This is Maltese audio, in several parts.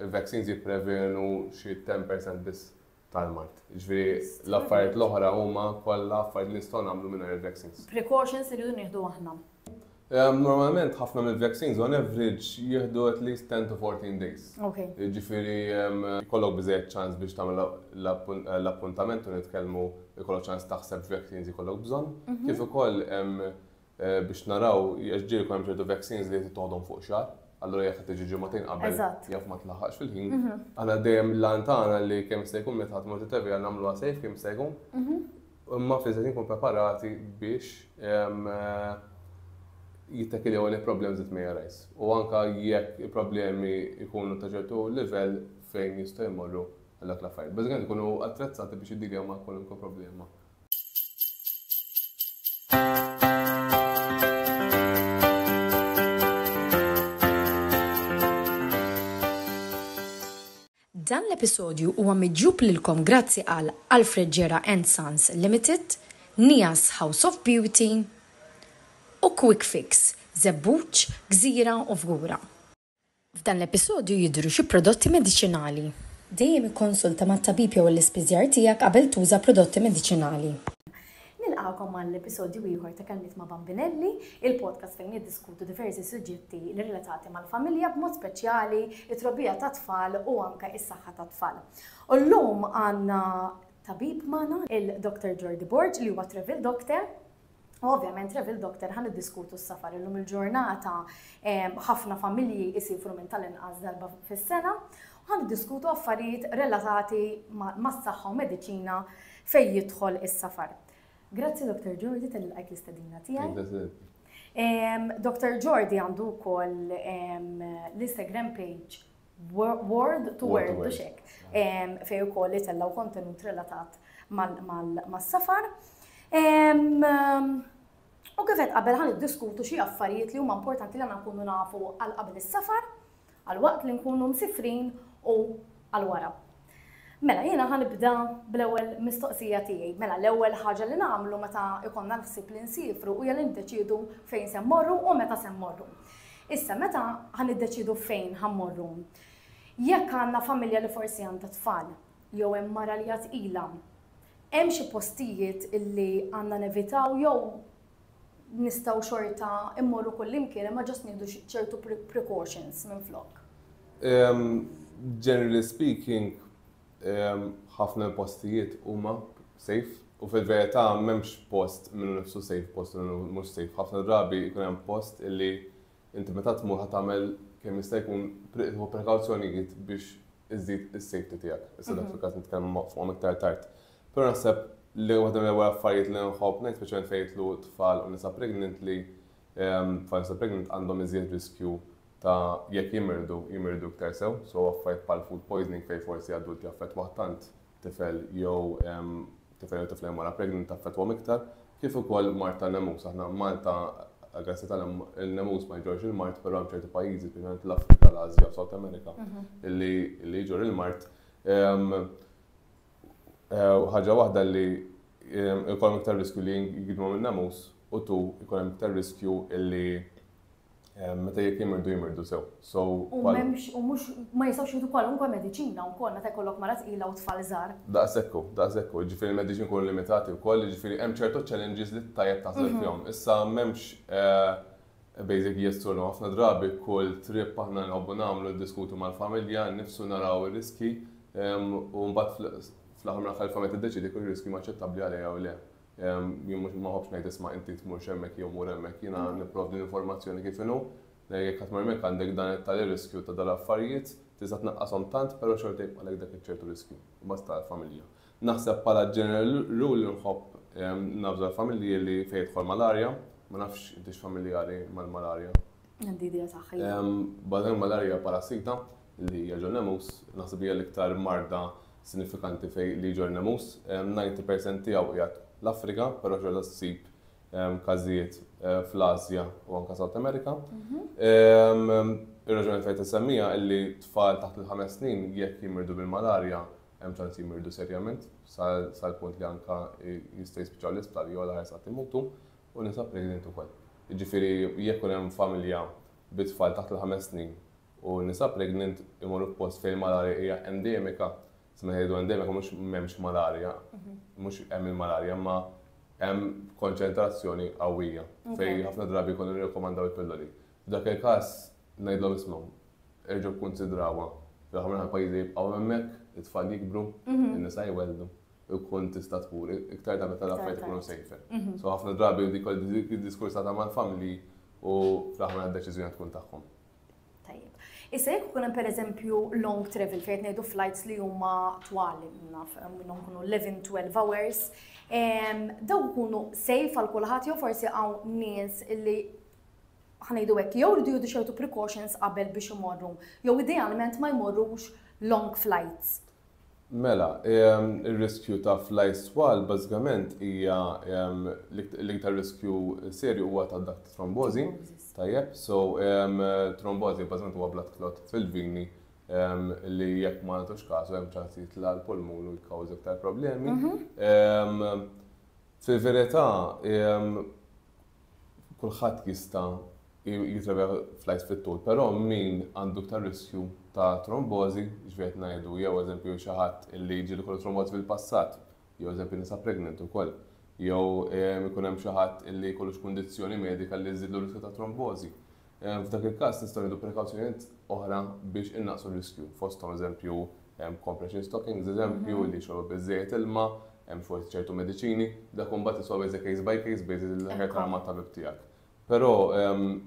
vaccines jipprevenu xi 10% biss tal-mart. Ġifieri l-affarijiet l-oħra huma kollha affarijiet li nistgħu nagħmlu mingħajr il-vaccines. Precautions iridu nieħdu aħna. Normalment ħafna mill-vaccines on average jieħdu at least 10 to 14 days. Ġifieri jkollok biżejjed ċans biex tagħmel l-appuntament u nitkellmu jkollok ċans taħseb vaccines jkollok bżonn. Kif ukoll biex naraw ġieli jkun hemm ċertu vaccines li titgħodhom fuq xahar. Allura jekk tiġi ġimagħtejn qabel jaf ma tlaħħaqx fil-ħin. Aħna dejjem l-antana li kemm se jkun meta tmur titevja nagħmluha safe kemm se jkun. Imma fil-żed nkun preparati biex jittakiljaw li problems it may arise. U anka jekk il-problemi jkunu ta' ċertu livell fejn jistgħu jmorru għal l-affarijiet. Bażikament ikunu attrezzati biex jiddiljaw ma' kwalunkwe problema. Dan l-episodju huwa miġġub lilkom grazzi għal Alfred Ġera & Sons Limited, Nias House of Beauty u Quick Fix, Zebbuċ, Gżira u Fgura. F'dan l-episodju jidhru xi prodotti mediċinali. Dejjem ikkonsulta mat-tabib jew l-ispiżjar tiegħek qabel tuża prodotti mediċinali. Nilqakom mal-episodju ieħor ta' Kelmiet ma' Bambinelli, il-podcast fejn niddiskutu diversi suġġetti li relatati mal-familja b'mod speċjali, it-trobbija ta' tfal u anke is-saħħa ta' tfal. U llum għandna tabib magħna, il-Dr. Jordi Borg li huwa travel doctor. Ovvjament travel doctor ħan iddiskutu s-safar illum il-ġurnata ħafna familji isifru minn tal-inqas darba fis-sena u ħan iddiskutu affarijiet relatati mas-saħħa u mediċina fejn jidħol is-safar. Grazzi Dr. Jordi tal-qajk l-istadina tiegħek. Dr. Jordi għandu wkoll l-Instagram page Word to Word fejn ukoll li tellaw kontenut relatat mas-safar. U kif qed qabel ħan iddiskutu xi affarijiet li huma importanti li għandna nkunu nafu għal qabel is-safar, għal waqt li nkunu msifrin u għal wara. Mela jiena ħanibda bl-ewwel mistoqsija tiegħi. Mela l-ewwel ħaġa li nagħmlu meta jkollna nħsib li nsifru u jalla niddeċiedu fejn se mmorru u meta se mmorru. Issa meta ħaniddeċiedu fejn ħammorru. Jekk għandna familja li forsi għandha tfal jew hemm mara li għatqila, hemm xi postijiet illi għandna nevitaw jew nistgħu xorta immorru kullimkien imma ġust nieħdu ċertu precautions minflok. Generally speaking, ħafna postijiet huma safe u fil-verità m'hemmx post minnu nifsu safe, post minnu mhux safe. Ħafna drabi jkun hemm post illi inti meta tmur tagħmel kemm jista' jkun prekawzjonijiet biex iżid is-safety tiegħek. Issa dak fil-każ nitkellem fuqhom iktar tard. Però naħseb li waħda mill-ewwel affarijiet li nħobb ngħid speċjalment fejn jitlu tfal u nisa pregnant li tfal nisa pregnant għandhom iżjed riskju ta' jekk jimirdu iktar sew, so affarijiet bħal food poisoning fejn forsi adulti affettwah tant tifel jew tifel wara pregnant affettwhom iktar, kif ukoll mart tan-nemus. Aħna Malta grazzi tal-nemus ma jġorx il-mart, però hemm ċerti pajjiżi speċjalment l-Afrika, l-Asja u South America li jġor il-mart. Ħaġa waħda li jkollhom iktar riskju li jgidmu min-nemus u jkollhom iktar riskju illi meta jekk jimirdu sew. U mhux ma jistgħux jieħdu kwalunkwe mediċina wkoll meta jkollok mara tqila u tfal żgħar. Daqshekk, ġifieri il-mediċini jkunu limitati wkoll, ġifieri hemm ċertu challenges li tajjeb taħseb fihom. Issa m'hemmx basic jesturnu ħafna drabi kull trip aħna nħobbu nagħmlu ddiskutu mal-familja, nifsu naraw ir-riski u mbagħad fl-aħħar mill-aħħar meta tiddeċidi kull riski ma ċettabbli għalejha u le. Jien ma ħobbx ngħid isma' inti tmur hemmhekk jew mur hemmhekk, jiena nipprovdi l-informazzjoni kif inhu. Jekk qed tmur hemmhekk għandek dan it-riskju ta' dal-affarijiet, tista' tnaqqashom tant, però xorta jibqa' għalek dak iċ-ċertu riskju, basta l-familja. Naħseb bħala general rule li nħobb nabża l-familji li fejn jidħol malarja, ma nafx intix familjari mal-malarja. Għandi idea saħħa. Badem malarja parassita li hija ġol-nemus, naħseb hija l-iktar marda sinifikanti fejn li ġol-nemus, 90% tiegħu qiegħed l-Afrika, però ġodda ssib każijiet fl-Asja u anke South America. Ir-raġuni fejn tisemmija li tfal taħt il-5 snin jekk jimirdu bil-malarja hemm ċans jimirdu serjament sal-punt li anke jista' jispiċċaw l-isptar jew l-aħħar sa imutu u nisa pregnant ukoll. Jiġifieri jekk hemm familja bit-tfal taħt il-5 snin u nisa pregnant imorru f'post fejn malarja hija endemika, sma jgħidu endemika mhux m'hemmx malarja, mhux hemm il-malarja, ma hemm konċentrazzjoni qawwija fejn ħafna drabi jkunu nirrekomandaw il-pilloli. F'dak il-każ ngħidlhom ismhom, erġgħu kkunsidrawha. Fil-ħafna pajjiżi jibqgħu hemmhekk, it-tfal jikbru, in-nisa jweldu. Ikun tista' tmur, iktar ta' meta l-affarijiet ikunu safer. So ħafna drabi dik id-diskursata mal-familji u fl-aħħar id-deċiżjoni tkun tagħhom. Tajjeb. Issa jekk ikun hemm pereżempju long travel fejn ngħidu flights li huma twal, minnhom ikunu 11-12 hours, dawn ikunu safe għal kulħadd jew forsi hawn nies illi ħanejdu hekk jew rridu jieħdu ċertu precautions qabel biex imorru, jew idealment ma jmorrux long flights. Mela, il-riskju ta' flights twal bażikament hija l-iktar riskju serju huwa ta' dak trombozi. Tajjeb, so trombozi bażikament huwa blood clot fil-vini li jekk ma nagħtux kasu hemm ċansi jitla l-pulmun u jikkawża iktar problemi. Fil-verità kulħadd jista' jitrabja flights fit-tul, però min għandu iktar riskju ta' trombozi, ġviet ngħidu, jew eżempju xi ħadd illi ġieli kollu trombozi fil-passat, jew eżempju nisa pregnant ukoll, jew ikun hemm xi ħadd illi jkollux kundizzjoni medika li jżidlu riskju ta' trombozi. F'dak il-każ nistgħu nieħdu prekawzjonijiet oħra biex innaqsu r-riskju. Fosthom eżempju compression stockings, eżempju li xorbu biżżejjed ilma, hemm forsi ċertu mediċini, dak imbagħad iswa case by case basis il-ħer tal-tabib tiegħek. Però,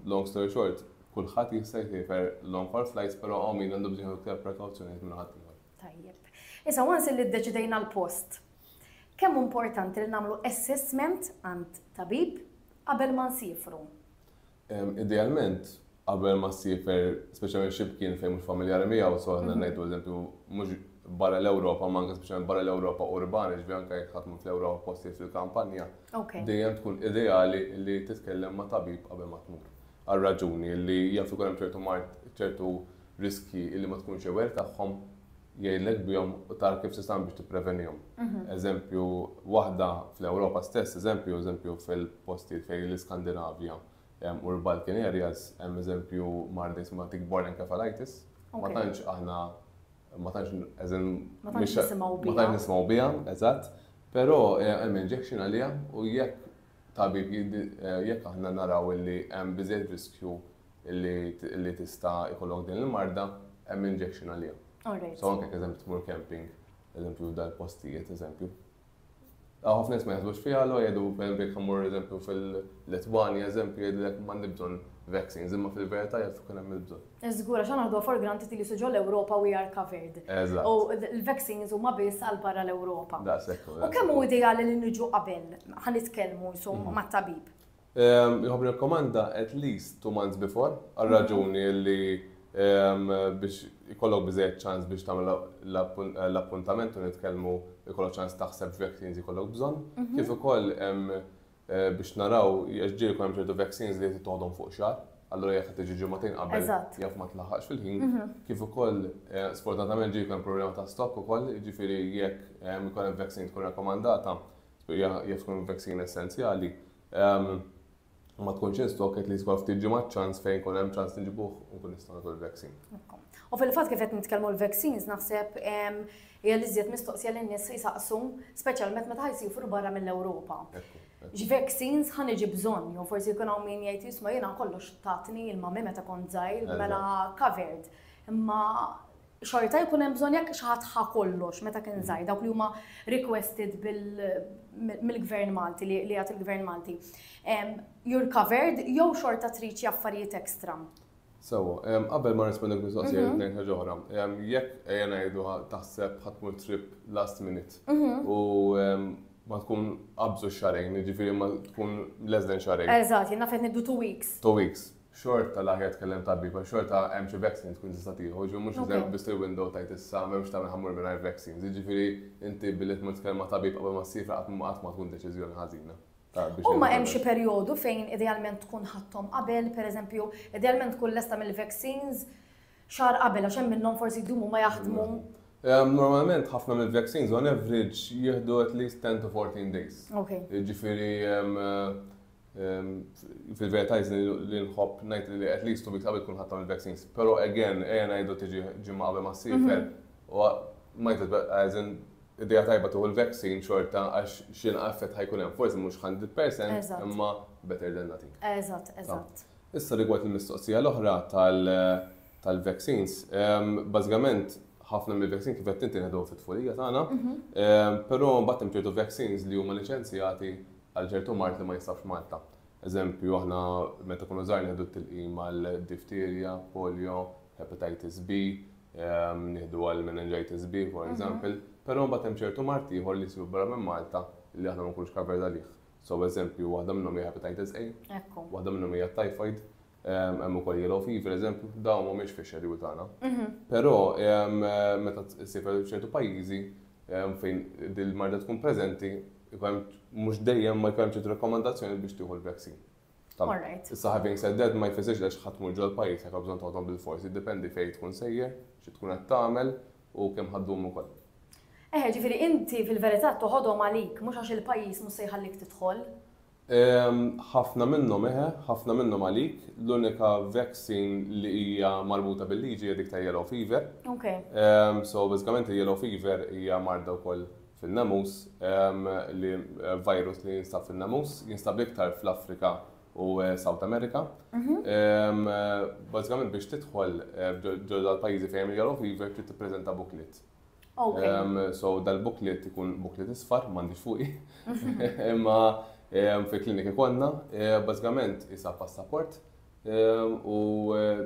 long story short, kulħadd jista' jsafer long haul flights, però hawn min għandu bżonn iktar prekawzjonijiet minn ħadd ieħor. Tajjeb. Issa once li ddeċidejna l-post, kemm importanti li nagħmlu assessment għand tabib qabel ma nsifru? Idealment, qabel ma ssifer, speċjalment x'imkien fejn mhux familjari miegħu, so aħna ngħidu eżempju mhux barra l-Ewropa, ma anke speċjalment barra l-Ewropa urbani, ġifieri anke jekk ħadmu fl-Ewropa postijiet fil-kampanja, dejjem tkun ideali li titkellem ma' tabib qabel ma tmur. Għal-raġuni li jaf ikun hemm ċertu riski li ma tkunx aware tagħhom jgħidlek bihom u tara kif tista' biex tipprevenihom. Eżempju waħda fl-Ewropa stess, eżempju fil-postijiet fejn l-Iskandinavja u l-Balkan areas, hemm eżempju marda jisma' tick-borne encephalitis. Ma tantx aħna ma tantx nisimgħu biha, eżatt, però hemm injection għaliha u jekk tabib jekk aħna naraw li hemm biżejjed riskju li tista' jkollok din il-marda, hemm injection għaliha. So anke eżempju tmur camping, eżempju dal-postijiet, eżempju. Ħafna nies ma jaħdux fiha għallu jgħidu bejn ħammur eżempju fil-Litwanja, eżempju jgħidlek m'għandi bżonn vaccines, imma fil-verità jaf ikun hemm il-bżonn. Żgur għax aħna for granted li suġġu l-Ewropa we are covered. U l-vaccines huma biss għal barra l-Ewropa. U kemm hu ideali li niġu qabel ħanitkellmu insomma mat-tabib? Jħobb nirkomanda at least 2 months before, għal raġuni li biex ikollok biżejjed ċans biex tagħmel l-appuntament u nitkellmu ikollok ċans taħseb vaccines ikollok bżonn. Kif ukoll biex naraw ġieli jkun hemm ċertu vaccines li titgħodhom fuq xahar, allura jekk qed tiġi ġimagħtejn qabel jaf ma tlaħħaqx fil-ħin. Kif ukoll sfortunatament ġie jkun problema ta' stock ukoll, jiġifieri jekk ikun hemm vaccine tkun rakkomandata, jekk tkun vaccine essenzjali, ma tkunx in-stock li jkun ftit ġimgħat ċans fejn ikun hemm ċans niġibuh u nkun nistgħu nagħtu l-vaccine. U fil-fatt kif qed nitkellmu l-vaccines naħseb hija li żjed mistoqsija lin nies jsaqsu, speċjalment meta jsifru barra mill-Ewropa. Vaccines ħaniġi bżonn, jew forsi jkun hawn min jgħid jisma' jiena kollox tatni il-mami meta kont żgħir mela covered. Imma xorta jkun hemm bżonn jekk xi ħadd ħa kollox meta kien żgħir dawk li huma requested mill-Gvern Malti li jagħti il-Gvern Malti. You're covered jew xorta trid xi affarijiet ekstra. So, qabel ma nispondek mistoqsija ngħid ħaġa oħra. Jekk ejja ngħidu taħseb ħatmur trip last minute u ma tkun qabżu xarejn, jiġifieri ma tkun less than xarejn. Eżatt, jien nafet niddu 2 weeks. 2 weeks. Xorta l-aħjar tkellem tabib, xorta hemm xi vaccines tkun tista' tieħu, ġu mhux eżempju biss window tajt issa m'hemmx tagħmel ħammur mingħajr vaccines. Jiġifieri inti billi tmur tkellem ma' tabib qabel ma ssifra qatt ma tkun deċiżjoni ħażina. Huma hemm xi perjodu fejn idealment tkun ħadthom qabel, pereżempju, idealment tkun lesta mill-vaccines xahar qabel għax hemm minnhom forsi jdumu ma jaħdmu. Normalment ħafna mill-vaccines on average jieħdu at least 10 to 14 days. Jiġifieri fil-verità li nħobb ngħid li at least 2 weeks qabel tkun ħadd il-vaccines. Però again, ejja ngħidu tiġi ġimgħa qabel ma ssifer u ma id-dija tajba tuħu l-vaccine xorta għax xin għaffet ħajkun hemm forsi mhux 100% imma better than nothing. Eżatt. Issa rigward il-mistoqsija l-oħra tal-vaccines, bażikament ħafna mill-vaccines kif qed inti neħdu fit-tfulija tagħna, però mbagħad hemm ċertu vaccines li huma liċenzjati għal ċertu mart li ma jistafx Malta. Eżempju, aħna meta kunu żgħar nieħdu t-tilqim għal difterja, polio, hepatitis B, nieħdu għal meningitis B, for example, però mbagħad hemm ċertu marti ieħor li jsiru barra minn Malta li aħna ma nkunux covered għalih. So eżempju, waħda minnhom hija hepatitis A, waħda minnhom hija typhoid, hemm ukoll yellow fever, eżempju, dawn mhumiex fix-xeriw tagħna. Però meta issir ċertu pajjiżi fejn dil-marda tkun preżenti, mhux dejjem ma jkollhom ċertu rakkomandazzjoni biex tieħu l-vaccine. Issa having said that ma jfissirx li ħadd tmur ġol pajjiż jekk bżonn toħodhom bil-forsi, jiddependi fejn tkun sejjer, xi tkun qed tagħmel u kemm ħaddum ukoll. Ġifieri inti fil-verità toħodhom għalik mhux għax il-pajjiż mhux se jħallik tidħol. Ħafna minnhom għalik, l-unika vaccine li hija marbuta bil-liġi hija dik ta' yellow fever. So bażikament il-yellow fever hija marda wkoll fil-namus, li virus li jinstab fil-namus, jinstab iktar fl-Afrika u South America. Bażikament biex tidħol ġodda l-pajjiżi fejn yellow fever trid tippreżenta booklet. So dal-booklet ikun booklet isfar, m'għandix fuqi. Imma fil-klinika konna, bażikament isa passaport u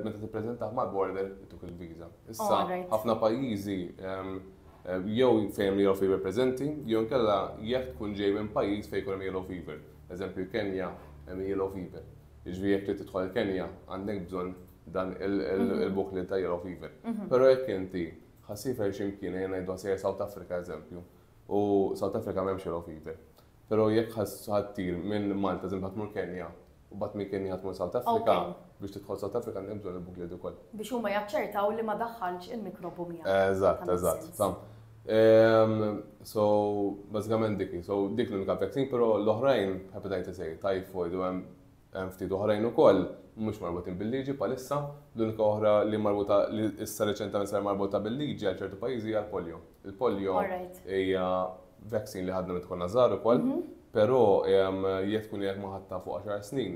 meta tippreżentaħ mal-border ituk il-viża. Issa ħafna pajjiżi jew fejn yellow fever preżenti, jew inkella jekk tkun ġej minn pajjiż fejn jkun yellow fever. Eżempju Kenja hemm yellow fever. Jiġifieri jekk trid tidħol Kenja għandek bżonn dan il-booklet ta' yellow fever. Però jekk inti ħassifer x'imkien ngħidu sejjer South Africa eżempju, u South Africa m'hemmx yellow fever. Però jekk ħattir minn Malta eżempju tmur Kenja u bad minn Kenja tmur South Africa biex tidħol South Africa għandek bżonn il-booklet ukoll. Biex huma jaċċertaw li ma daħħalx il-mikrobu miegħek. Eżatt. So, bażikament dik l-unika vaccine, però l-oħrajn hepatitis A, typhoid u hemm ftit oħrajn ukoll mhux marbutin bil-liġi bħalissa, l-unika oħra li marbuta li issa reċentament sar marbuta bil-liġi għal ċertu pajjiżi hija l-polio. Il-polio hija vaccine li ħadna meta konna żgħar ukoll, però jekk tkun jekk ma ħadta fuq 10 snin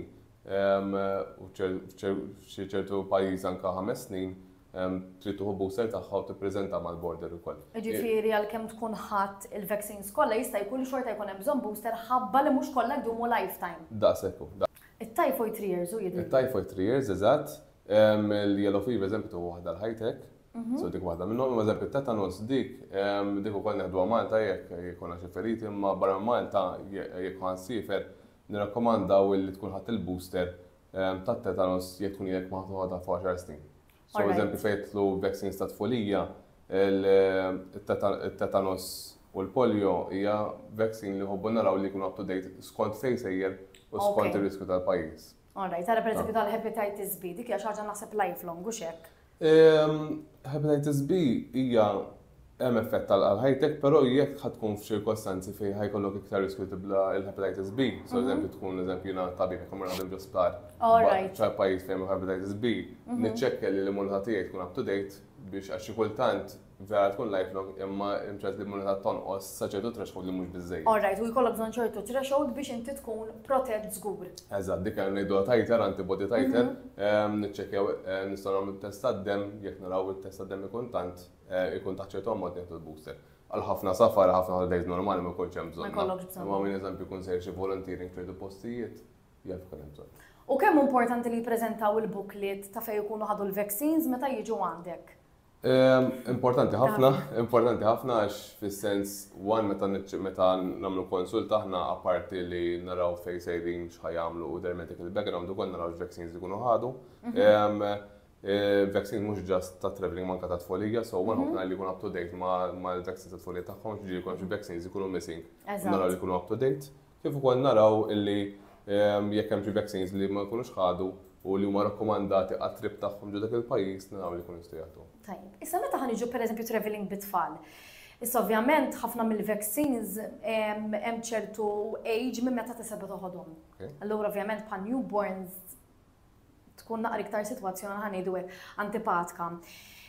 u xi ċertu pajjiż anke 5 snin, trid tuħu booster tagħha u tippreżenta mal-border ukoll. Ġifieri għalkemm tkun ħadd il-vaccines kollha jista' jkun xorta jkun hemm bżonn booster ħabba li mhux kollha jdumu lifetime. Daqshekk. It-typhoid 3 years u jidher. Il-typhoid 3 years eżatt, il-yellow fever eżempju tu waħda l-high-tech, so dik waħda minnhom, eżempju tetanus dik ukoll neħduha Malta jekk jkun xi feriti, imma barra Malta jekk ħansifer nirrakkomandaw li tkun ħadd il-booster tat-tetanus jekk tkun jekk ma ħadha fuq 10 snin. So, eżempju fejtlu vaccines ta' tfulija, il-tetanus u l-polio hija vaccine li ħobbu naraw li jkunu up to date skont fejn sejjer u skont ir-riskju tal-pajjiż. Tara pereżempju tal-hepatitis B, dik hija xi ħaġa naħseb lifelong u x'hekk. Hepatitis B hija hemm effett tal-high-tech, però jekk ħadkun f'ċirkostanzi fejn ħajkollok iktar riskju tibla il-hepatitis B. So eżempju tkun eżempju jiena tabib jekk naħdem ġo sptar. ċar pajjiż fejn hepatitis B, niċċekkja li l-immunità tiegħek tkun up to date biex għax xi kultant vera tkun lifelong imma imċert li l-immunità tonqos sa ċertu threshold li mhux biżżejjed. U jkollok bżonn ċertu threshold biex inti tkun protett żgur. Eżatt, dik hemm ngħidu titer, antibody titer, niċċekkjaw nistgħu nagħmlu test tad-demm, jekk naraw it-test tad-demm ikun tant ikun taħt ċertu ammont nieħdu l-booster. Għal ħafna safar, ħafna holidays normali ma jkunx hemm bżonn. Imma min eżempju jkun sejr xi volunteering ċertu postijiet, jaf ikun hemm bżonn. U kemm importanti li jippreżentaw il-booklet ta' fejn ikunu ħadu l-vaccines meta jiġu għandek? Importanti ħafna għax fis-sens meta nagħmlu konsulta aħna apparti li naraw fejn sejrin x'ħajamlu u their medical background ukoll naraw x-vaccines li jkunu ħadu. Vaccines mhux ġast ta' traveling manka ta' tfolija, so ħafna li jkunu up to date ma' l-vaccines ta' tfolija tagħhom ġieli jkun xi vaccines jkunu missing. Naraw li jkunu up to date. Kif ukoll naraw illi jekk hemm xi vaccines li ma jkunux ħadu u li huma rakkomandati għat-trip tagħhom ġo dak il-pajjiż naraw li jkunu jistgħu jagħtu. Tajjeb, issa meta ħaniġu pereżempju traveling bit-tfal. Issa ovvjament ħafna mill-vaccines hemm ċertu age minn meta tisebba toħodhom. Allura ovvjament bħal newborns tkun naqra iktar sitwazzjoni ħanejdu hekk antipatika.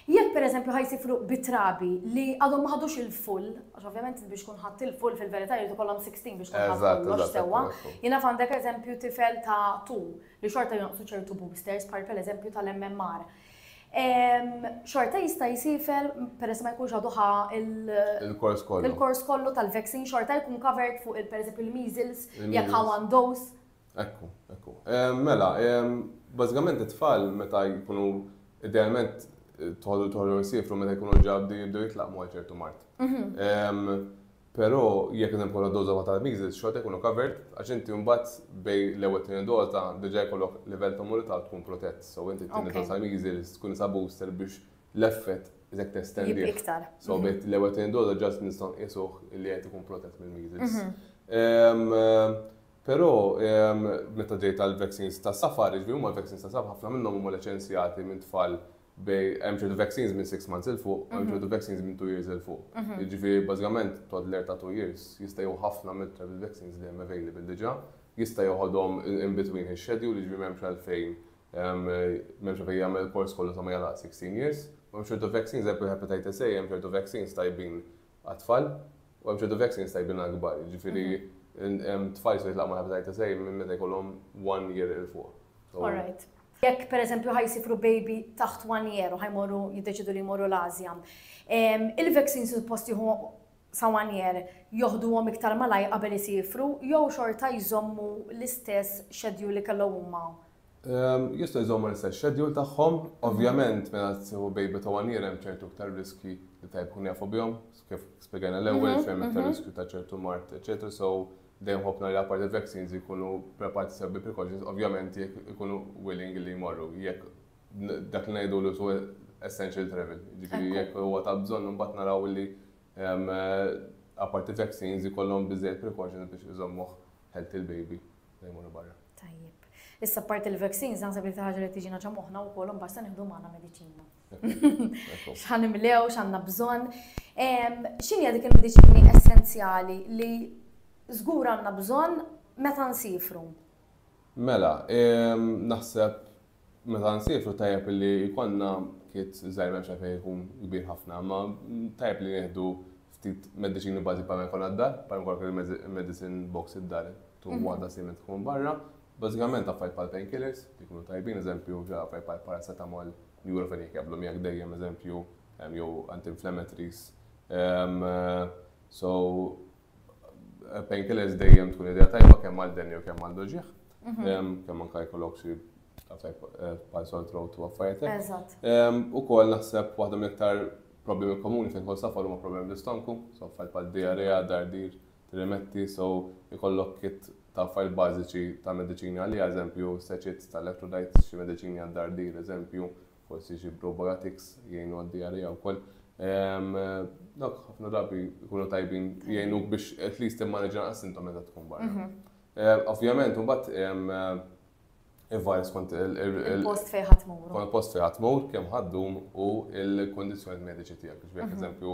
Jekk pereżempju ħajsifru bitrabi li għadhom ma ħadux il-full, għax ovvjament biex tkun ħadd il-full fil-verità jrid ikollhom 16 biex tkun ħadd kollox sewwa. Jiena f'għandek eżempju tifel ta' 2 li xorta jonqsu ċertu boosters bħal pereżempju tal-MMR. Xorta jista' jisifel peress ma jkunx għadu il-kors kollu tal-vaccine xorta jkun covered fuq pereżempju il-measles jekk ha one dose. Ekku. Mela, bażikament it-tfal meta jkunu idealment toħdu jsifru meta jkunu ġabdi jibdew jitlaqmu għal ċertu mart. Però jekk eżempju doża ta' measles xorta jkunu covered għax inti mbagħad bej l-ewwel tieni doża diġà jkollok livell ta' immunità tkun protett. So inti tieni doża measles tkun isa booster biex l-effett iżek testendi. So bej l-ewwel tieni doża ġast nistgħu nqisuh li qed ikun protett mill-measles. Però meta ġej tal-vaccines ta' safar, jiġri huma l-vaccines ta' safar ħafna minnhom huma liċenzjati minn tfal bej hemm ċertu vaccines minn 6 months il fuq, hemm ċertu vaccines minn 2 years il fuq. Jiġifieri bażikament toddler ta' 2 years jista' jew ħafna mill-travel vaccines li hemm available diġà, jista' joħodhom in between his schedule, jiġifieri m'hemmx għalfejn m'hemmx għalfejn jagħmel kors kollu sa ma jalaq 16 years. Hemm ċertu vaccines eżempju hepatitis A, hemm ċertu vaccines tajbin għat-tfal u hemm ċertu vaccines tajbin għal-kbar. Jiġifieri hemm tfal se jitlaqmu hepatitis A minn meta jkollhom 1 year il fuq. Alright. Jekk pereżempju ħajsifru baby taħt 1 year u ħajmorru jiddeċidu li jmorru l-Asja. Il-vaccines suppost jieħu sa 1 year joħduhom iktar malaj qabel isifru jew xorta jżommu l-istess schedule li kellhom huma. Jistgħu jżommu l-istess schedule tagħhom, ovvjament meta tieħu baby ta' 1 year hemm ċertu iktar riski li tajb kun jafu bihom, kif spjegajna l-ewwel fejn iktar riskju ta' ċertu mart, eċetera. So dejjem ħobna li apart il-vaccines jkunu preparati sew bi precautions, ovvjament jekk ikunu willing li jmorru, jekk dak li ngħidu su essential travel. Ġifieri jekk huwa ta' bżonn imbagħad naraw li apart il-vaccines jkollhom biżżejjed precautions biex iżommuh healthy il-baby li jmorru barra. Tajjeb. Issa apart il-vaccines naħseb li ħaġa li tiġina ġamoħna wkoll imbagħad se nieħdu magħna mediċina. X'ħanimlew x'għandna bżonn. X'inhi dik il-mediċini essenzjali li żgur għandna bżonn meta nsifru? Mela, naħseb meta nsifru tajjeb li jkollna kit żgħir m'hemmx għalfejn jkun kbir ħafna, ma tajjeb li nieħdu ftit mediċini bażi bħal jkollna d-dar, bħal jkollok il-medicine box id-dar, tkun waħda siment tkun barra. Bażikament affarijiet bħal painkillers, jkunu tajbin, eżempju affarijiet bħal paracetamol, Nurofen jaqblu miegħek dejjem eżempju jew anti-inflammatories. So painkillers dejjem tkun idea tajba kemm għal-denju kemm għal-doġieħ, kemm anke jkollok xi bħal sore throat u affarijiet hekk. Ukoll naħseb waħda mill-iktar problemi komuni fejn kol safar huma problemi bl-istonku, so affarijiet bħal diarrea, dardir, trimetti, so jkollok kit ta' affarijiet bażiċi ta' mediċini għalija, eżempju seċit ta' electrolytes, xi mediċini għad-dardir, eżempju forsi xi probiotics jgħinu għad-diarrea wkoll. Dak ħafna drabi jkunu tajbin jgħinuk biex at least immaneġġa sintom meta tkun barra. Ovvjament imbagħad il-virus kont il-post fejn ħadd tmur. Il-post fejn ħadd tmur kemm ħaddum u l-kondizzjonijiet mediċi tiegħek biex b'hekk eżempju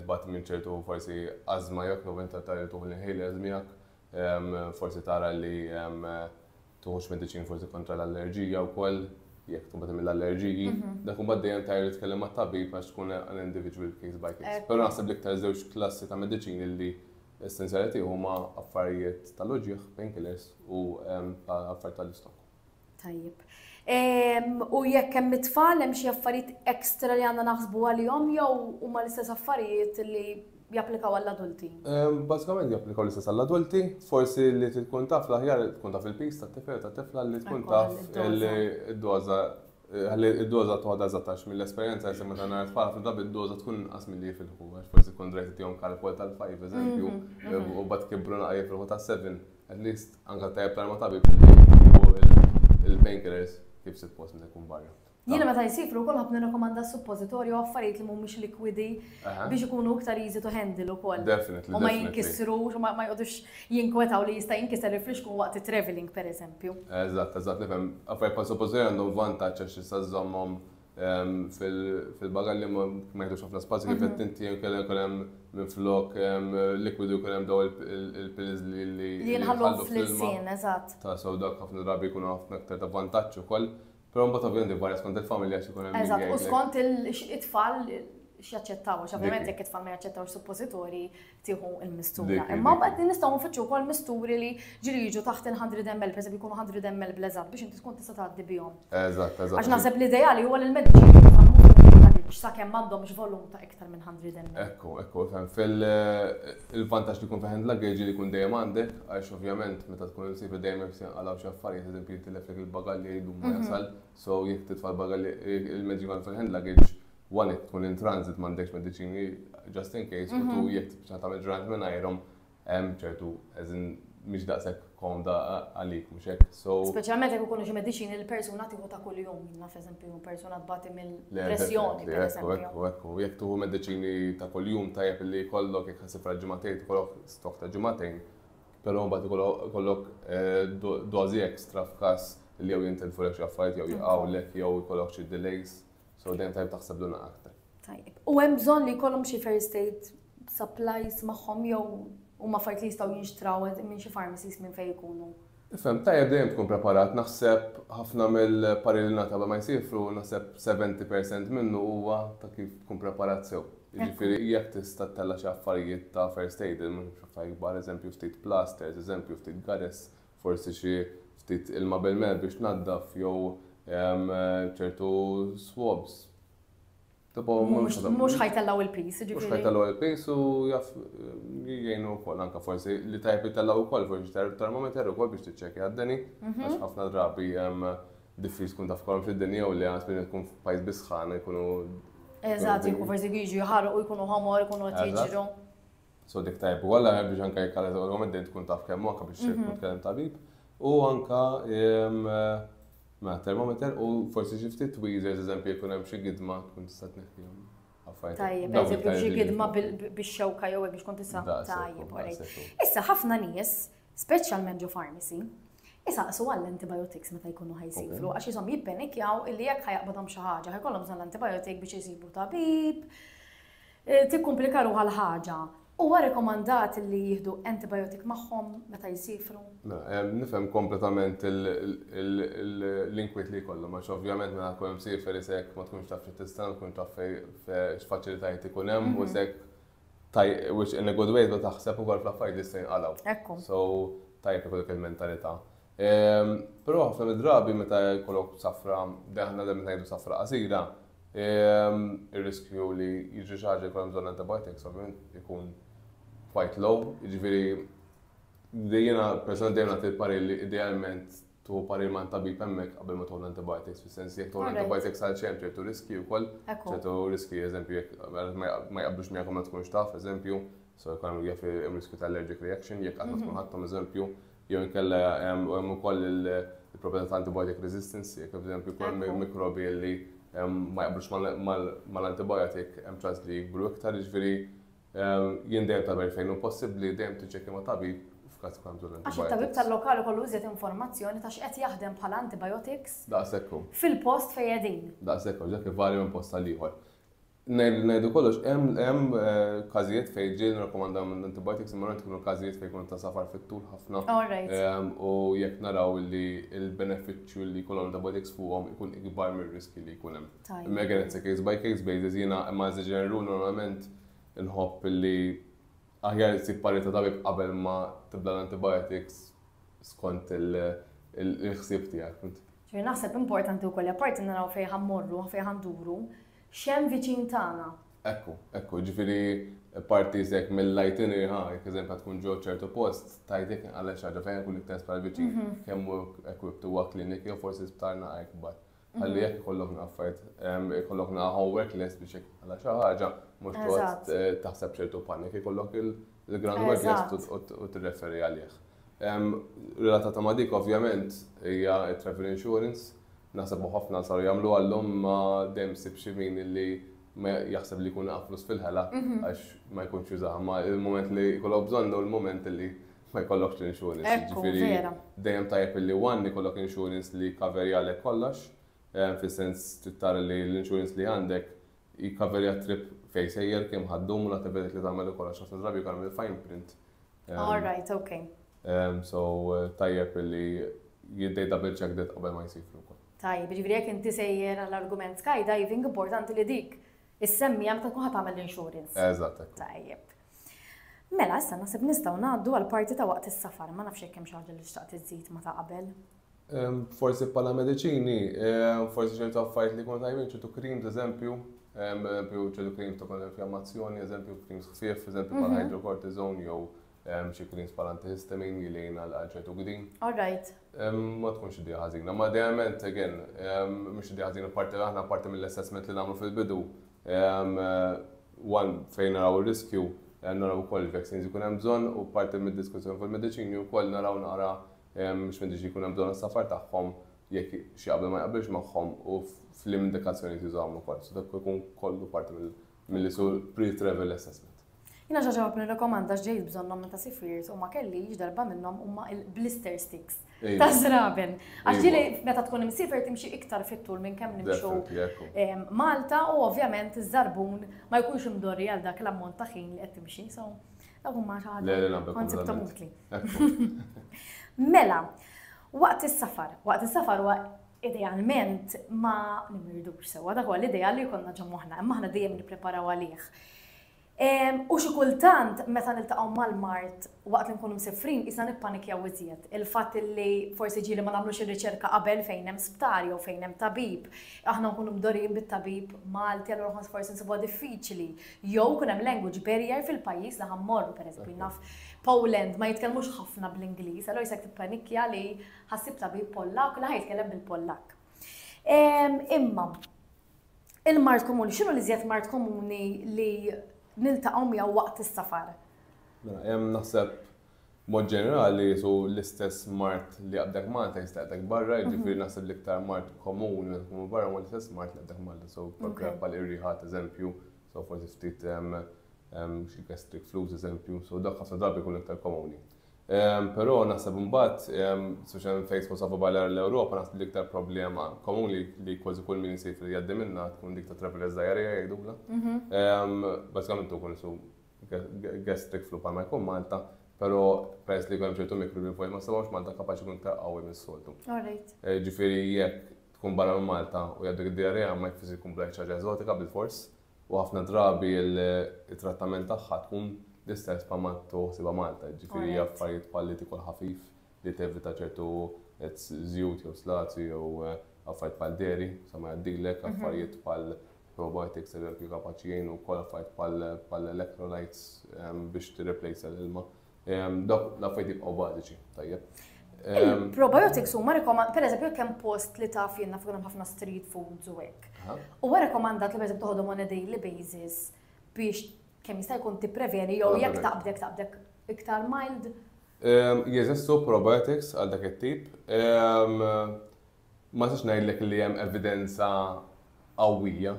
tbagħt minn ċertu forsi ażma jekk jew inta tara tuħu l-inhalers miegħek, forsi tara li tuħux mediċin forsi kontra l-allerġija wkoll. Jekk tkun bagħad mill-allerġiji, dak imbagħad dejjem tajjeb titkellem mat-tabib għax tkun an individual case by case. Però naħseb l-iktar żewġ klassi ta' mediċini li essenzjali huma affarijiet tal-oġieħ, painkillers u affarijiet tal-istok. Tajjeb. U jekk hemm it-tfal hemm xi affarijiet ekstra li għandna naħsbu għalihom jew huma l-istess affarijiet li japplikaw għall-adulti? Bażikament japplikaw l-istess għall-adulti, forsi li tkun taf l-aħjar tkun taf il-pis tat-tifel tat-tifla li tkun taf id-doża id-doża toħda eżattax mill-esperjenza jisem meta nhar tfal fil-dab id-doża tkun inqas milli jifilħu għax forsi tkun drejt tihom kalkol tal-5 eżempju u bad kibru naqqa jifilħu ta' 7, at least anke tajjeb tal-ma tabib il-painkillers kif suppost li jkun barra. Jiena meta jsifru wkoll ħafna nirrakkomanda suppositorju affarijiet li mhumiex likwidi biex ikunu iktar easy to handle ukoll. Definitely. U ma jinkissrux u ma jqogħdux jinkwetaw li jista' jinkiser il-friskku waqt it-traveling pereżempju. Eżatt, nifhem. Affarijiet bħal suppositorju għandhom vantaġġ għax issa żommhom fil-bagalli ma jgħidux ħafna spazju kif qed inti jkun hemm minflok likwidu jkun hemm daw il-pills li jinħallu fl-sin, eżatt. Ta' sew dak ħafna drabi jkunu ħafna aktar ta' vantaġġ ukoll, però mbagħad ovvjament varja skont il-familja x'ikun hemm. Eżatt, u skont it-tfal x'jaċċettaw, ovvjament jekk it-tfal ma jaċċettawx suppositori tieħu l-mistura. Imma mbagħad nistgħu nfittxu wkoll misturi li ġiri jiġu taħt il-100 ml, pereżempju jkunu 100 ml bl-eżatt biex inti tkun tista' tgħaddi bihom. Eżatt. Għax naħseb l-ideali huwa l-mediċini sakemm m'għandhomx volum ta' iktar minn 100 ml. Ekku, fem fil-vantaġġ li jkun fi hand luggage li jkun dejjem għandek, għax ovvjament meta tkun insib dejjem għalaw xi affarijiet, eżempju tilef il-bagalli jgħidu ma jasal, so jekk titfal bagalli il-medical fil-hand luggage, one tkun in transit m'għandekx mediċini just in case, u tu jekk tagħmel ġrant minn ajrhom hemm ċertu eżin mhix daqshekk komda għalik mhux hekk. Speċjalment jekk ikunu xi mediċini l-persuna tieħu ta' kuljum, naf eżempju persuna tbati mill-pressjoni pereżempju. Ekku, jekk tuħu mediċini ta' kuljum tajjeb li jkollok jekk ħasib ġimagħtejn ikollok stok ta' ġimagħtejn, però mbagħad ikollok dożi ekstra f'każ li jew jintilfu lek xi affarijiet jew jaqgħulek jew ikollok xi delays, so dejjem tajjeb taħseb luna aktar. Tajjeb. U hemm bżonn li jkollhom xi first aid supplies magħhom jew huma fajt li jistgħu jinxtraw minn xi pharmacies minn fejn ikunu. Ifhem, tajjeb dejjem tkun preparat, naħseb ħafna mill-pari li nagħta ma jsifru, naħseb 70% minnu huwa ta' kif tkun preparat sew. Jiġifieri jekk tista' tella xi affarijiet ta' first aid, mhux affarijiet kbar, eżempju ftit plasters, eżempju ftit gares, forsi xi ftit ilma bil-mel biex tnaddaf jew ċertu swabs. Mhux ħajtellaw il-pis, ġifieri. Mhux ħajtellaw il-pis u jgħinu wkoll anke forsi li tajjeb jitellaw ukoll forsi termometer ukoll biex tiċċekkja għad-deni għax ħafna drabi diffiċli tkun taf kollha fid-dinja u li għasbin tkun f'pajjiż bisħan ikunu. Eżatt, jkun forsi jiġu jħarqu jkunu ħomor, jkunu qed jiġru. So dik tajjeb ukoll biex anke jekk għal tkun taf kemm anke biex tkellem tabib u anke ma' termometer u forsi xi ftit tweezers eżempju jkun hemm xi gidma tkun tista' tneħħihom. Tajjeb, eżempju xi gidma bix-xewka jew biex tkun tista' tajjeb. Issa ħafna nies, speċjalment ġo pharmacy, isaqsu għall-antibiotics meta jkunu ħajsifru għax ishom jippenikjaw illi jekk ħajaqbadhom xi ħaġa ħajkollhom bżonn l-antibiotic biex isibu tabib, tikkomplika ruħha l-ħaġa. Huwa rekomandat li jieħdu antibiotic magħhom meta jsifru? Nifhem kompletament l-inkwiet li jkollhom għax ovvjament meta tkun hemm sifer isek ma tkunx taf xi tista' tkun taf x'faċilitajiet ikun hemm u isek which in a good way taħseb ukoll fl-affarijiet li se jinqalgħu. So tajjeb ikollok il-mentalità. Però ħafna mid-drabi meta jkollok safra, daħna meta ngħidu safra qasira, ir-riskju li jiġri xi ħaġa jkollhom bżonn antibiotics ovvjament ikun quite low, jiġifieri jiena personalment dejjem nagħti l-parir li idealment tuħu parir ma' tabib hemmhekk qabel ma tuħu antibiotics, fis-sens jekk tuħu antibiotics għal xejn ċertu riski wkoll, ċertu riski eżempju jekk ma jqablux miegħek ma tkunx taf eżempju, so jkun hemm riskju ta' allergic reaction jekk qatt ma tkun ħadthom eżempju, jew inkella hemm ukoll il-proprjetà ta' antibiotic resistance, jekk eżempju jkun mikrobi li ma jaqblux mal-antibiotic hemm ċans li jikbru iktar, jiġifieri jien dejjem ta' fejn hu possibbli dejjem tiċċekkja ma' tabib f'każ tkun bżonn antibiotics. Għax it-tabib tal-lokali kollu iżjed informazzjoni ta' x'qed jaħdem bħala antibiotics. Daqshekk. Fil-post fejn qegħdin. Daqshekk, ġek ivarja minn post tal ieħor. Ngħidu kollox, hemm każijiet fejn ġieli nirrakkomandaw antibiotics imma tkunu każijiet fejn jkunu ta' safar fit-tul ħafna. U jekk naraw li l-benefiċċju li jkollhom antibiotics fuqhom ikun ikbar mir-riski li jkun hemm. Imma again it's a case by case basis jiena imma as a general rule normalment inħobb li aħjar issib parir ta' tabib qabel ma tibda l-antibiotics skont il-ħsieb tiegħek. Ġifieri naħseb importanti wkoll apparti naraw fejn ħammorru, fejn ħanduru. Xem viċin tagħna? Ekku, ġifieri parti sekk mill-lajtini jekk eżempju tkun ġew ċertu post tajtek għal xi ħaġa fejn ikun iktens bħal viċin kemm equipped huwa klinik jew forsi sptarna akbar. Ħalli jekk ikollok affarijiet, ikollok homework list biex għal xi ħaġa mhux toqgħod taħseb ċertu panik, ikollok il-groundwork list u tirreferi għalih. Relatata ma' dik ovvjament hija travel insurance. Naħseb ħafna saru jagħmlu għallhom ma dejjem sib xi min li ma jaħseb li jkun flus fil-ħela għax ma jkunx jużaha, ma il-mument li jkollok bżonn u l-mument li ma jkollokx insurance. Ġifieri dejjem tajjeb li one jkollok insurance li coverja għalek kollox fis-sens tara li l-insurance li għandek jikkaverja trip fej sejjer kemm ħaddum u nagħtibek li tagħmel ukoll għax ħafna drabi jkun il-fine print. All right, okay. So tajjeb li jiddej double check that qabel ma jsifru wkoll. Tajjeb, ġifieri jekk inti sejjer għall-argument skydiving importanti li dik is-semmi meta tkun ħadd tagħmel l-insurance. Eżatt. Tajjeb. Mela, issa naħseb nistgħu ngħaddu għall parti ta' waqt is-safar, ma nafx hekk hemm xi ħaġa li xtaqt iżżid ma ta' qabel. Forsi bħala mediċini, forsi ċertu affarijiet li jkunu tajbin, ċertu creams eżempju, ċertu creams ta' inflammazzjoni, eżempju creams ħfief, eżempju bħala hydrocortisone jew xi creams bħala antihistamin li lejna għal ċertu gdin. All right. Ma tkunx idea ħażina, ma dejjament again, mhux idea ħażina parti aħna parti mill-assessment li nagħmlu fil-bidu. One fejn naraw ir-riskju, naraw ukoll il-vaccines jkun hemm bżonn u parti mid-diskussjoni fil-mediċini wkoll naraw nara mhux mediċi jkun hemm bżonn is-safar tagħhom jekk xi qabel ma jaqbilx magħhom u fl-indikazzjoni jużawhom ukoll. So dak ikun kollu parti mill-isu pre-travel assessment. Jina ġaġa nirrekomanda ġejt bżonnhom meta sifirt u ma kellix darba minnhom huma il-blister sticks ta' żraben. Għax ġieli meta tkun imsifer timxi iktar fit-tul minn kemm nimxu Malta u ovvjament iż-żarbun ma jkunx imdorri għal dak l-ammont ta' ħin li qed timxi. So dak huma xi ħaġa konsepta mutli. Mela, waqt is-safar huwa idealment ma nimirdux sewwa dak huwa l-idea li jkollna ġemmu aħna, imma aħna dejjem nippreparaw għalih. U xi kultant meta niltaqgħu mal-Mart waqt li nkunu msifrin isna nippanikjaw iżjed. Il-fatt li forsi ġieli ma nagħmlux ir-riċerka qabel fejn hemm sptar jew fejn hemm tabib, aħna nkunu mdorrijin bit-tabib Malti allura forsi nsibuha diffiċli. Jew kun hemm language barrier fil-pajjiż li ħammorru pereżempju naf Poland ma jitkellmux ħafna bl-Ingliż, allura jisek tippanikja li ħassib tabib Pollak li ħajtkellem bil-Pollak. Imma il-Mart komuni, x'inhu l-iżjed Mart komuni li niltaqgħu miegħu waqt is-safar? Hemm naħseb mod ġenerali su l-istess Mart li qabdek Malta jistaqdek barra, jiġifieri naħseb l-iktar Mart komuni li tkun barra huwa l-istess Mart li qabdek Malta. So bħal irriħat eżempju, so forsi ftit xi gastric flus eżempju, so dak ħafna drabi jkun iktar komuni. Però naħseb imbagħad speċjalment fejn tkun safu barra l-Ewropa naħseb l-iktar problema komuni li kważi kull min isir jgħaddi minnha tkun dik ta' travelers diarrhea jgħidula. Bażikament tkun isu gastric flu bħalma jkun Malta, però peress li jkun ċertu mikrobi fuq ma sabawx Malta kapaċi jkun iktar qawwi mis-soltu. Ġifieri jekk tkun barra minn Malta u jgħaddek id-diarrhea ma jfisser jkun bla ħaġa eżotika bil-fors u ħafna drabi il-trattament tagħha tkun l-istess pa' ma toħsiba Malta, ġifieri affarijiet bħal li tikol ħafif li tevita ċertu żjud jew slazzi jew affarijiet bħal deri, sa ma jgħaddilek affarijiet bħal probiotics li jkunu kapaċi jgħinu wkoll affarijiet bħal electrolytes biex tirreplace l-ilma. Dak l-affarijiet jibqgħu bażiċi, tajjeb. Probiotics huma pereżempju kemm post li taf jiena fuq ħafna street foods u hekk. Huwa rekomandat li pereżempju toħodhom on a daily basis biex kemm jista' jkun tippreveni jew jekk taqbdek iktar mild? Jeżistu probiotics għal dak it-tip. Ma sax ngħidlek li hemm evidenza qawwija,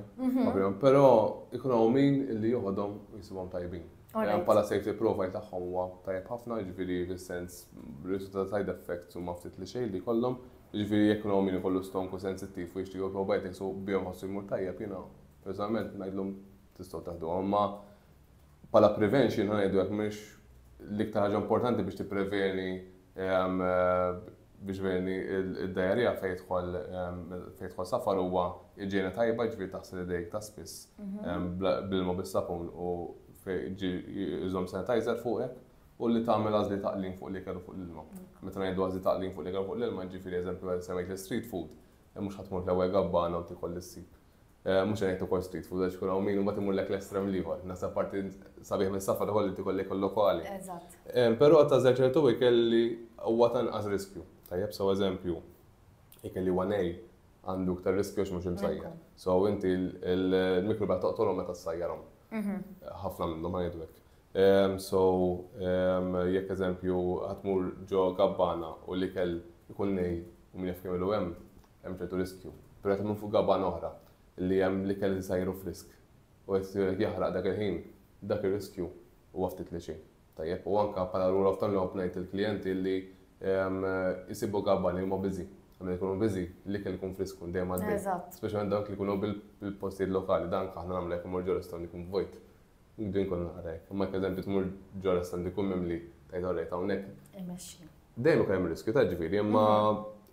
però ikun hawn min li joħodhom u jisibhom tajbin. Bħala safety profile tagħhom huwa tajjeb ħafna, jiġifieri fis-sens riżultat side effects huma ftit li xejn li jkollhom, jiġifieri jekk hawn min ikollu stonku sensittiv u jixtiequ probiotics u bihom ħossu jmur tajjeb jiena personalment ngħidlhom tistgħu taħduhom. Ma bħala prevention ngħidu hekk mhix l-iktar ħaġa importanti biex tippreveni biex veni id-diarrhea fejn jidħol safar huwa iġiena tajba ġifieri taħsel idejk ta' spiss bil-ilma bis-sapun u iżom sanitizer fuqek u li tagħmel għażli taqlin fuq l-ikel u fuq l-ilma. Meta ngħidu għażli taqlin fuq l-ikel u fuq l-ilma, ġifieri eżempju semmejt l-street food, mhux ħadd tmur l-ewwel gabbana u tieħol l-issib. Mhux ngħid ukoll street food għax kun hawn min u mbagħad imur lek l-estrem ieħor. Nasa parti sabiħ mis-safar ukoll li tieħol l-ikel lokali. Eżatt. Però ta' ċertu ikelli huwa tanqas riskju. Tajjeb sew eżempju, ikelli wanej għandu iktar riskju mhux imsajjar. So inti l-mikrobi toqtolhom meta tsajjarhom. ħafna minnhom ma jgħidu hekk. So jekk eżempju ħatmur ġo gabbana u l-ikel ikun nej u min jaf kemm ilu hemm ċertu riskju. Però qed fuq gabbana oħra li hemm l-ikel li sajru frisk u qed jaħraq dak il-ħin dak ir-riskju huwa ftit li xejn. Tajjeb u anke bħala rule of thumb li ngħid il-klijenti li jsibu gabbana li huma busy ħafna jkunu busy, l-ikel ikun friskun dejjem għaddej. Eżatt. Speċjalment dawk li jkunu bil-postijiet lokali, dan aħna nagħmlu jekk imur ġo restorant ikun vojt. Jgħidu jkun naqra hekk. Imma eżempju tmur ġo restorant ikun mimli tgħid orrejt hawnhekk. Imexxi. Dejjem ikun hemm riskju ta' ġifieri, imma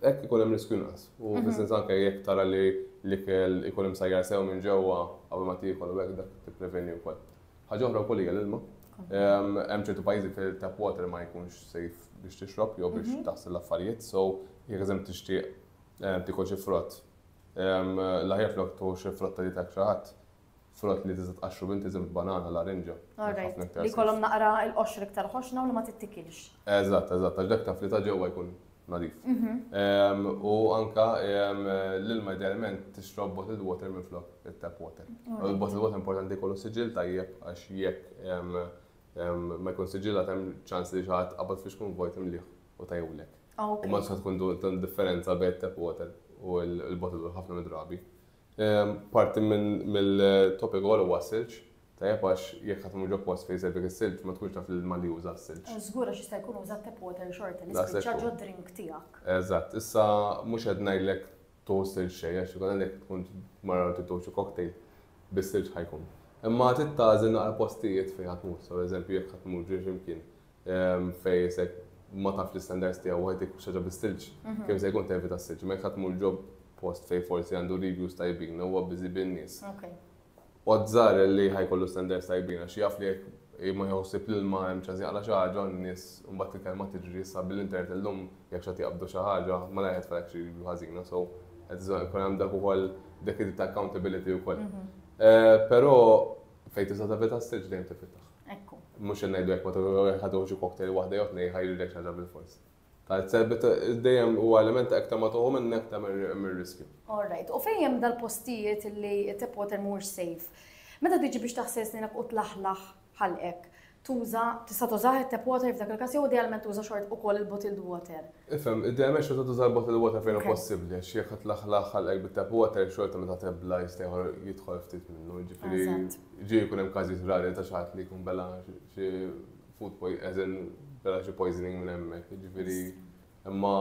hekk ikun hemm riskju inqas. U fis-sens anke jekk tara li l-ikel ikun imsajjar sew minn ġewwa qabel ma tiekol u hekk dak tippreveni wkoll. Ħaġa oħra wkoll hija l-ilma. Hemm ċertu pajjiżi fil-tap water ma jkunx safe biex tixrob jew biex taħsel l-affarijiet, so jekk eżempju tixtieq tikol xi frott. L-aħjar flok tu xi frotta li tak xi ħadd, frott li tista' tqaxxru bint iżem banana, l-arinġa. Li jkollhom naqra l-qoxr iktar ħoxna u li ma tittikilx. Eżatt, għax dak taf li ta' ġewwa jkun nadif. U anka l-ilma idealment tixrob bottled water minn flok it-tap water. Il-bottled water importanti jkollu siġil tajjeb għax jekk ma jkun siġillat hemm ċans li xi ħadd qabad fiex tkun vojt imlieħ u tajjulek. U ma tkun tkun differenza bejn tap water u l-bottled water ħafna mid-drabi. Parti mill-topic għol huwa silġ, tajjeb għax jekk ħadd mhux post fejn serbik is-silġ ma tkunx taf il-ma li juża s-silġ. Żgur għax jista' jkun użat tap water xorta li spiċċa ġo drink tiegħek. Eżatt, issa mhux qed ngħidlek toast xejn għax ikun għandek tkun marra tittoċu cocktail bis-silġ ħajkun. Imma tittażin naqra postijiet fejn ħatmur, so eżempju jekk ħatmur ġiex imkien fejn se ma taf l-standards tiegħu wieħed ikun xaġa bis-silġ, kemm se jkun tevita s-silġ, ma jekk ħatmur ġob post fejn forsi għandu reviews tajbin, huwa biżi bin-nies. U żgħar li ħajkollu standards tajbin għax jaf li jekk ma jħossib l-ilma hemm ċans jaqla xi ħaġa n-nies mbagħad il-kelma tiġri issa bil-internet illum jekk xi jaqbdu xi ħaġa ma la jgħid xi review ħażina, so qed ikun hemm dak ukoll dak ta' accountability wkoll. Però fejn tista' tevita s-silġ dejjem tifitaħ. Ekku. Mhux ngħidu hekk ma ħadu xi cocktail waħda jew tnejn ħajrilek xi ħaġa bil-fors. Tal-sebbet dejjem huwa element aktar ma toħu minn aktar mir-riskju. Alright, u fejn hemm dal-postijiet li tap water mhux safe. Meta tiġi biex taħsel sninek u tlaħlaħ ħalqek, tista' tużah it-tap water f'dak il-każ jew idealment tuża xort ukoll il-bottled water. Ifhem, idealment xorta tuża l-bottled water fejn hu possibbli għax jekk tlaħlaħ ħalqek bit-tap water xorta meta tebla jista' jidħol ftit minnu, ġifieri jkun hemm każijiet rari ta' xi ħadd li jkun bela xi food bela xi poisoning minn hemmhekk, jiġifieri imma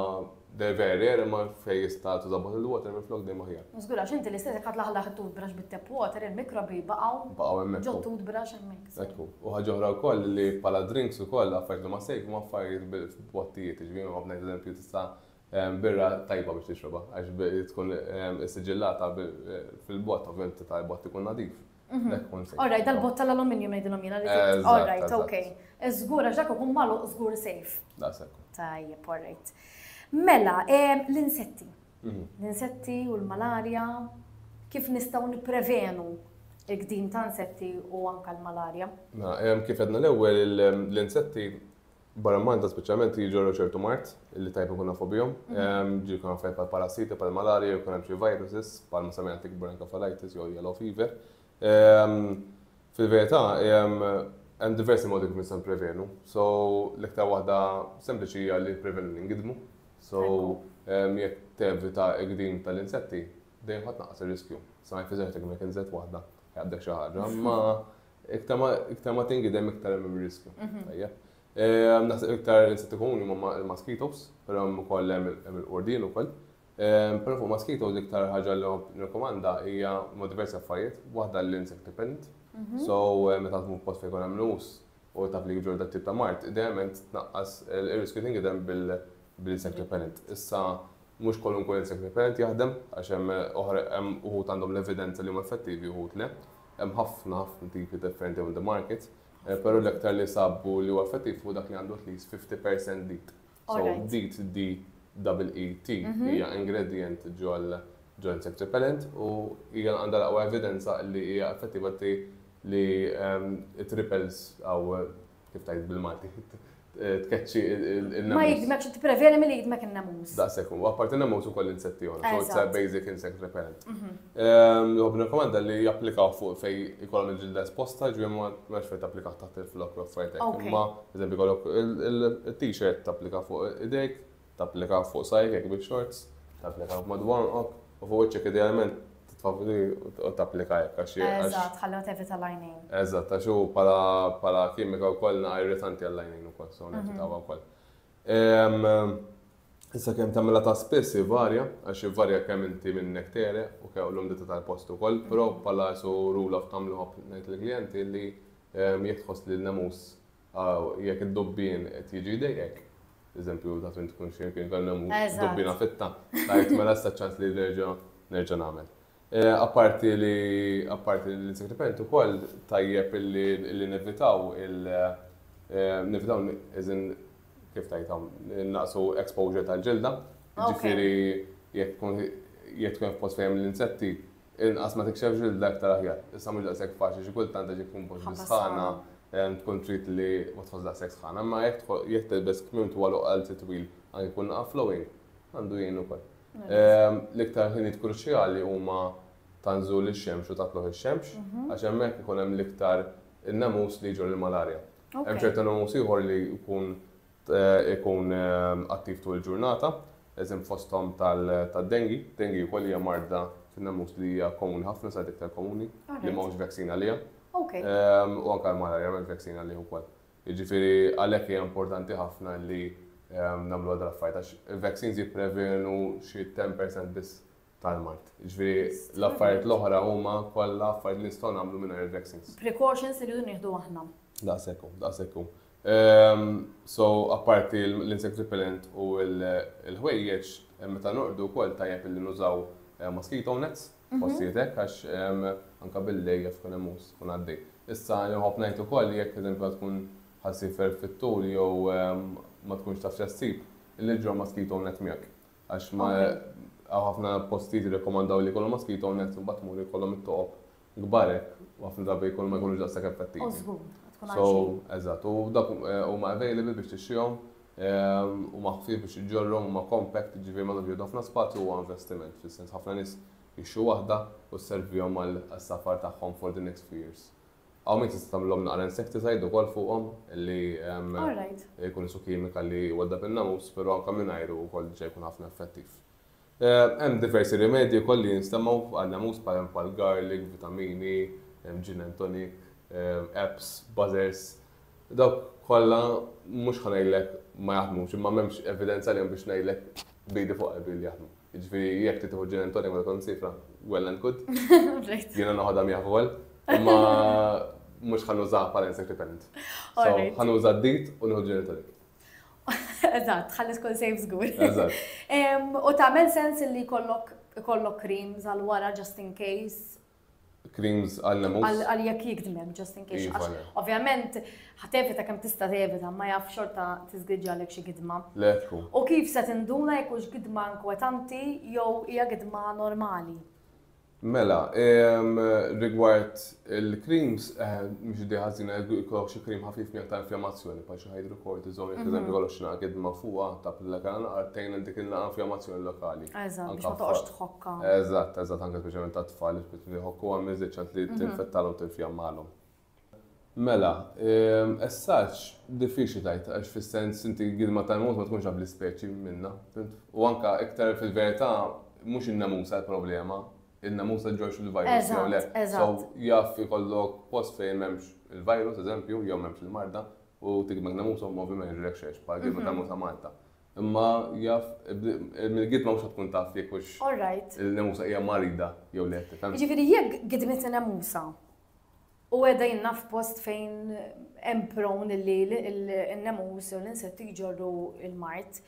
veri imma fejn jista' tuża bottled water minn flok dejjem aħjar. Żgur għax inti li stess ħadd laħlaħ it-toothbrush bit-tap water, il-mikrobi baqgħu hemmhekk. ġo toothbrush hemmhekk. Ekku, u ħaġa oħra wkoll li bħala drinks ukoll affarijiet li ma sejf ma affarijiet bil-bottijiet, jiġifieri ma b'ngħid eżempju tista' birra tajba biex tixroba għax tkun issiġillata fil-bott ovvjament tal-bott ikun nadif. Alright, dal-bott tal-aluminium ngħidilhom jiena li alright, okay. Żgur għax dak ikun magħluq żgur safe. Tajjeb, alright. Mela, l-insetti. L-insetti u l-malarja, kif nistgħu nipprevenu il-qdim ta' insetti u anke l-malarja? Kif għedna l-ewwel l-insetti barra manta speċjalment jiġu ċertu mart li tajb ikun nafu bihom, ġi jkun fejn pal-parassiti, pal-malarja, jkun hemm xi viruses, bħal ma semmejna bronchiolitis jew yellow fever. Fil-verità hemm diversi modi kif nistgħu nipprevenu. So l-iktar waħda sempliċi hija li prevenu l-ingidmu. So jekk tevita l-qdim tal-insetti, dejjem ħadd naqas ir-riskju. Sa ma jfissertek mek inżett waħda jgħaddek xi ħaġa, ma iktar ma tingidem iktar hemm ir-riskju. Naħseb iktar insetti komuni huma l-mosquitoes, però hemm ukoll hemm il-qordien ukoll. Però fuq mosquitoes iktar ħaġa li nirkomanda hija ma' diversi affarijiet, waħda l-insect repellent. So meta tmur post fejn hemm nus u taf li jiġu dat tip ta' mart, idealment tnaqqas ir-riskju tingidem bil-insect repellent. Issa mhux kwalunkwe insect repellent jaħdem għax hemm uħud għandhom l-evidenza li huma effettivi uħud le. Hemm ħafna tipi differenti on the market, però l-aktar li sabbu li huwa effettiv hu dak li għandu at least 50% DEET. So DEET D-E-E-T hija ingredient ġol insect repellent u hija għandha l-aqwa evidenza li hija effettiva li it repels aw kif tgħid bil-Malti. Tkeċċi il-namus. Ma jgħidmek xi tippreveni milli jgħidmek in-namus. Daqshekk, u apparti in-namus ukoll insetti oħra, so it's a basic insect repellent. Nirrakkomanda li japplikaw fuq fejn ikollhom il-ġilda esposta, ġifieri m'hemmx fejn tapplikaw taħt il-flok u affarijiet hekk. Imma eżempju jkollok il-t-shirt tapplika fuq idejk, tapplika fuq sajk bil-shorts, tapplika madwarqok, u fuq wiċċek idealment titfavli u tapplika hekk għax. Eżatt, ħallew tevita lining. Eżatt, għax hu bħala kimika wkoll irritanti għall-lining ukoll, so nefitawha wkoll. Issa kemm tagħmilha ta' spiss varja, għax varja kemm inti minnek tereq u kellhom dita tal-post ukoll, però bħala su rule of thumb li ngħid lill-klijenti li jekk tħoss li l-namus jekk id-dobbien qed jiġi dejjek. Eżempju, ta' twin tkun xi kien namus dobbina fitta, tajt mela sta ċans li nerġa' nagħmel. Apparti l-insekriment ukoll tajjeb li nevitaw kif tajtam, naqsu exposure tal-ġilda, ġifiri jekk tkun f'post fejn l-insetti, inqas ma tikxef ġilda aktar aħjar. Issa mhux daqshekk faċli xi kultant ġek tkun post sħana, tkun trid li ma tħoss daqshekk sħana, imma jekk tilbes kmiem twal uqal titwil anke jkun naqa' flowing, għandu jgħin ukoll. L-iktar ħinijiet kruċjali huma tanżul ix-xemx u tatluħ ix-xemx, għax hemmhekk ikun hemm l-iktar in-namus li jġor il-malarja. Hemm ċerta namus ieħor li ikun attiv tul il-ġurnata, eżem fosthom tal-dengi. Dengi wkoll hija marda fin-namus li hija komuni ħafna sa iktar komuni li m'hawnx vaccine għaliha. U anke l-malarja m'hemmx vaccine għalih ukoll. Jiġifieri għalhekk hija importanti ħafna li nagħmlu għadha l-affarijiet għax il-vaccines jipprevenu xi 10% biss tal-mart. Jiġifieri l-affarijiet l-oħra huma kollha affarijiet li nistgħu nagħmlu mingħajr il-vaccines. Precautions li rridu nieħdu aħna. Daqshekk. So, apparti l-insect repellent u l-ħwejjeġ, meta noqdu wkoll tajjeb li nużaw mosquito nets, postijiet għax anke bil-lejja tkun hemm tkun għaddej. Issa nħobb ngħid ukoll jekk eżempju tkun ħassifer fit-tul jew ma tkunx taf x'assib, illi ġew mosquito net miegħek. Għax ma ħafna postijiet jirrekomandaw li jkollhom mosquito net u mbagħad tmur jkollhom it-toqob kbarek u ħafna drabi jkollhom ma jkunux daqshekk effettivi. So, eżatt, u dak huma available biex tixtrihom u maħfif biex iġġorhom huma compact, ġifieri ma jieħdu ħafna spazju huwa investiment, fis-sens ħafna nies jixtru waħda u sservihom għas-safar tagħhom for the next few years. Hawn min tista' tagħmilhom naqra insecticide ukoll fuqhom li jkun isu kimika li jwaddab in-namus, però anke mingħajru wkoll ġej jkun ħafna effettiv. Hemm diversi rimedji wkoll li jinstemaw għan-namus bħal garlic, vitamini, gin and tonic, apps, buzzers, dawk kollha mhux ħanejlek ma jaħdmux, imma m'hemmx evidenza li biex ngħidlek bidi fuq qalbi li jaħdmu. Jiġifieri jekk tieħu gin and tonic ma tkun sifra, well and good. Jiena noħodha miegħek ukoll, imma mhux ħanużaha bħala insect repellent. So ħanuża d-dit u nieħu gin and tonic. Eżatt, ħalli tkun safe żgur. Eżatt. U tagħmel sens li jkollok creams għal wara just in case. Creams għal-namus? Għal-jak jikdmek, just in case. Ovvjament, ħatevita kem tista tevita, ma jaf xorta tizgħidġalek xie gidma. Lekku. U kif se tinduna jekux gidma inkwetanti jew hija gidma normali? Mela, rigward il-creams, mux diħazina jkollok xi cream ħafif miegħek ta' inflammazzjoni, pa' xi hydrocortisone, jekk eżempju jkollok xi gidma fuqha ta' pillakana għartejn dik il-inflammazzjoni lokali. Eżatt, biex ma toqgħodx tħokka. Eżatt, anke speċjalment ta' tfal biex jħokku għam miżiċ li tinfettalhom tinfjammalhom. Mela, essaċ diffiċli tajt għax fis-sens inti gidma tal-mut ma tkunx għab l-ispeċi minna. U anke iktar fil-verità mhux in-namusa l-problema. Il-namusa ġorx il-virus, jew le. So, jaff ikollok post fejn m'hemmx il-virus, eżempju, jew m'hemmx il-marda, u tikmek namusa u movi ma jġrilek xejn, bħal gidma namusa Malta. Imma jaff, mill-gidma mhux tkun taf jekk hux il-namusa hija marida jew le. Jiġifieri jekk gidmet namusa u għedha jinna f'post fejn hemm prone li n-namus u l-insetti jġorru il-mart,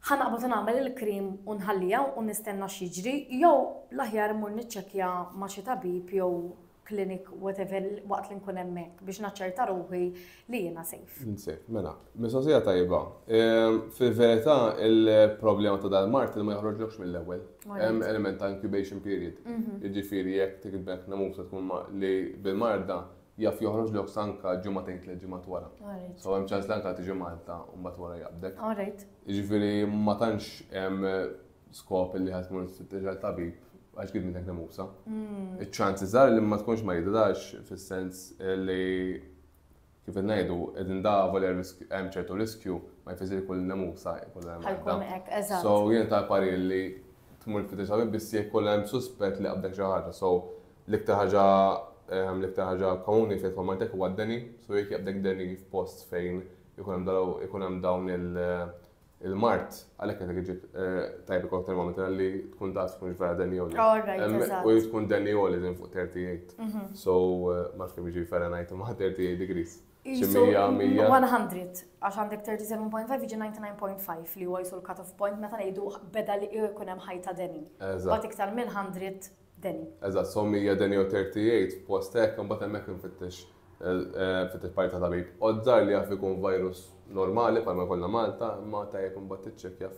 ħanaqbad nagħmel il-krim u nħallija u nistenna x'jiġri, jew l-aħjar immur niċċekkja ma' xi tabib jew klinik whatever waqt li nkun hemmhekk biex naċċerta ruħi li jiena safe. Mela, mistoqsija tajba. Fil-verità il-problema ta' dal-mart li ma joħroġlokx mill-ewwel. Hemm element ta' incubation period. Jiġifieri jekk tikbek namusa tkun li bil-marda jaff joħroġlok sanka ġumatejn tliet ġimgħat wara. So hemm ċans anke tiġi Malta u mbagħad wara jaqbdek. Jiġifieri ma tantx hemm skop li ħadd tmur tittiġa tabib għax gidmitek namusa. Iċ-ċansi żgħar li ma tkunx ma jiddax fis-sens li kif ngħidu qegħdin davu li hemm ċertu riskju ma jfisser kull namusa jkollha hemm. So jien tal-pari li tmur tittiġa tabib biss jekk hemm suspett li qabdek xi ħaġa. So l-iktar ħaġa komuni fejn tfammartek huwa d-deni, so jekk jabdek deni f'post fejn ikun hemm dawn Il-Mart, għalhekk qed iġib tajb ikollok termometer li tkun taf tkun vera Danioli. All right, eżatt. U tkun Danioli din fuq 38. So ma kemm jiġi Fahrenheit ma 38 degrees. Xi 100. 100, għax għandek 37.5 jiġi 99.5 li huwa jisu l-cut-off point meta ngħidu beda li jkun hemm ħajta deni. Bat iktar minn 100 deni. Eżatt, so 100 deni u 38 f'post hekk imbagħad hemmhekk infittex parti ta' tabib. Oddar li jaf ikun virus normali bħalma jkollna Malta, imma tajjeb imbagħad tiċċekkja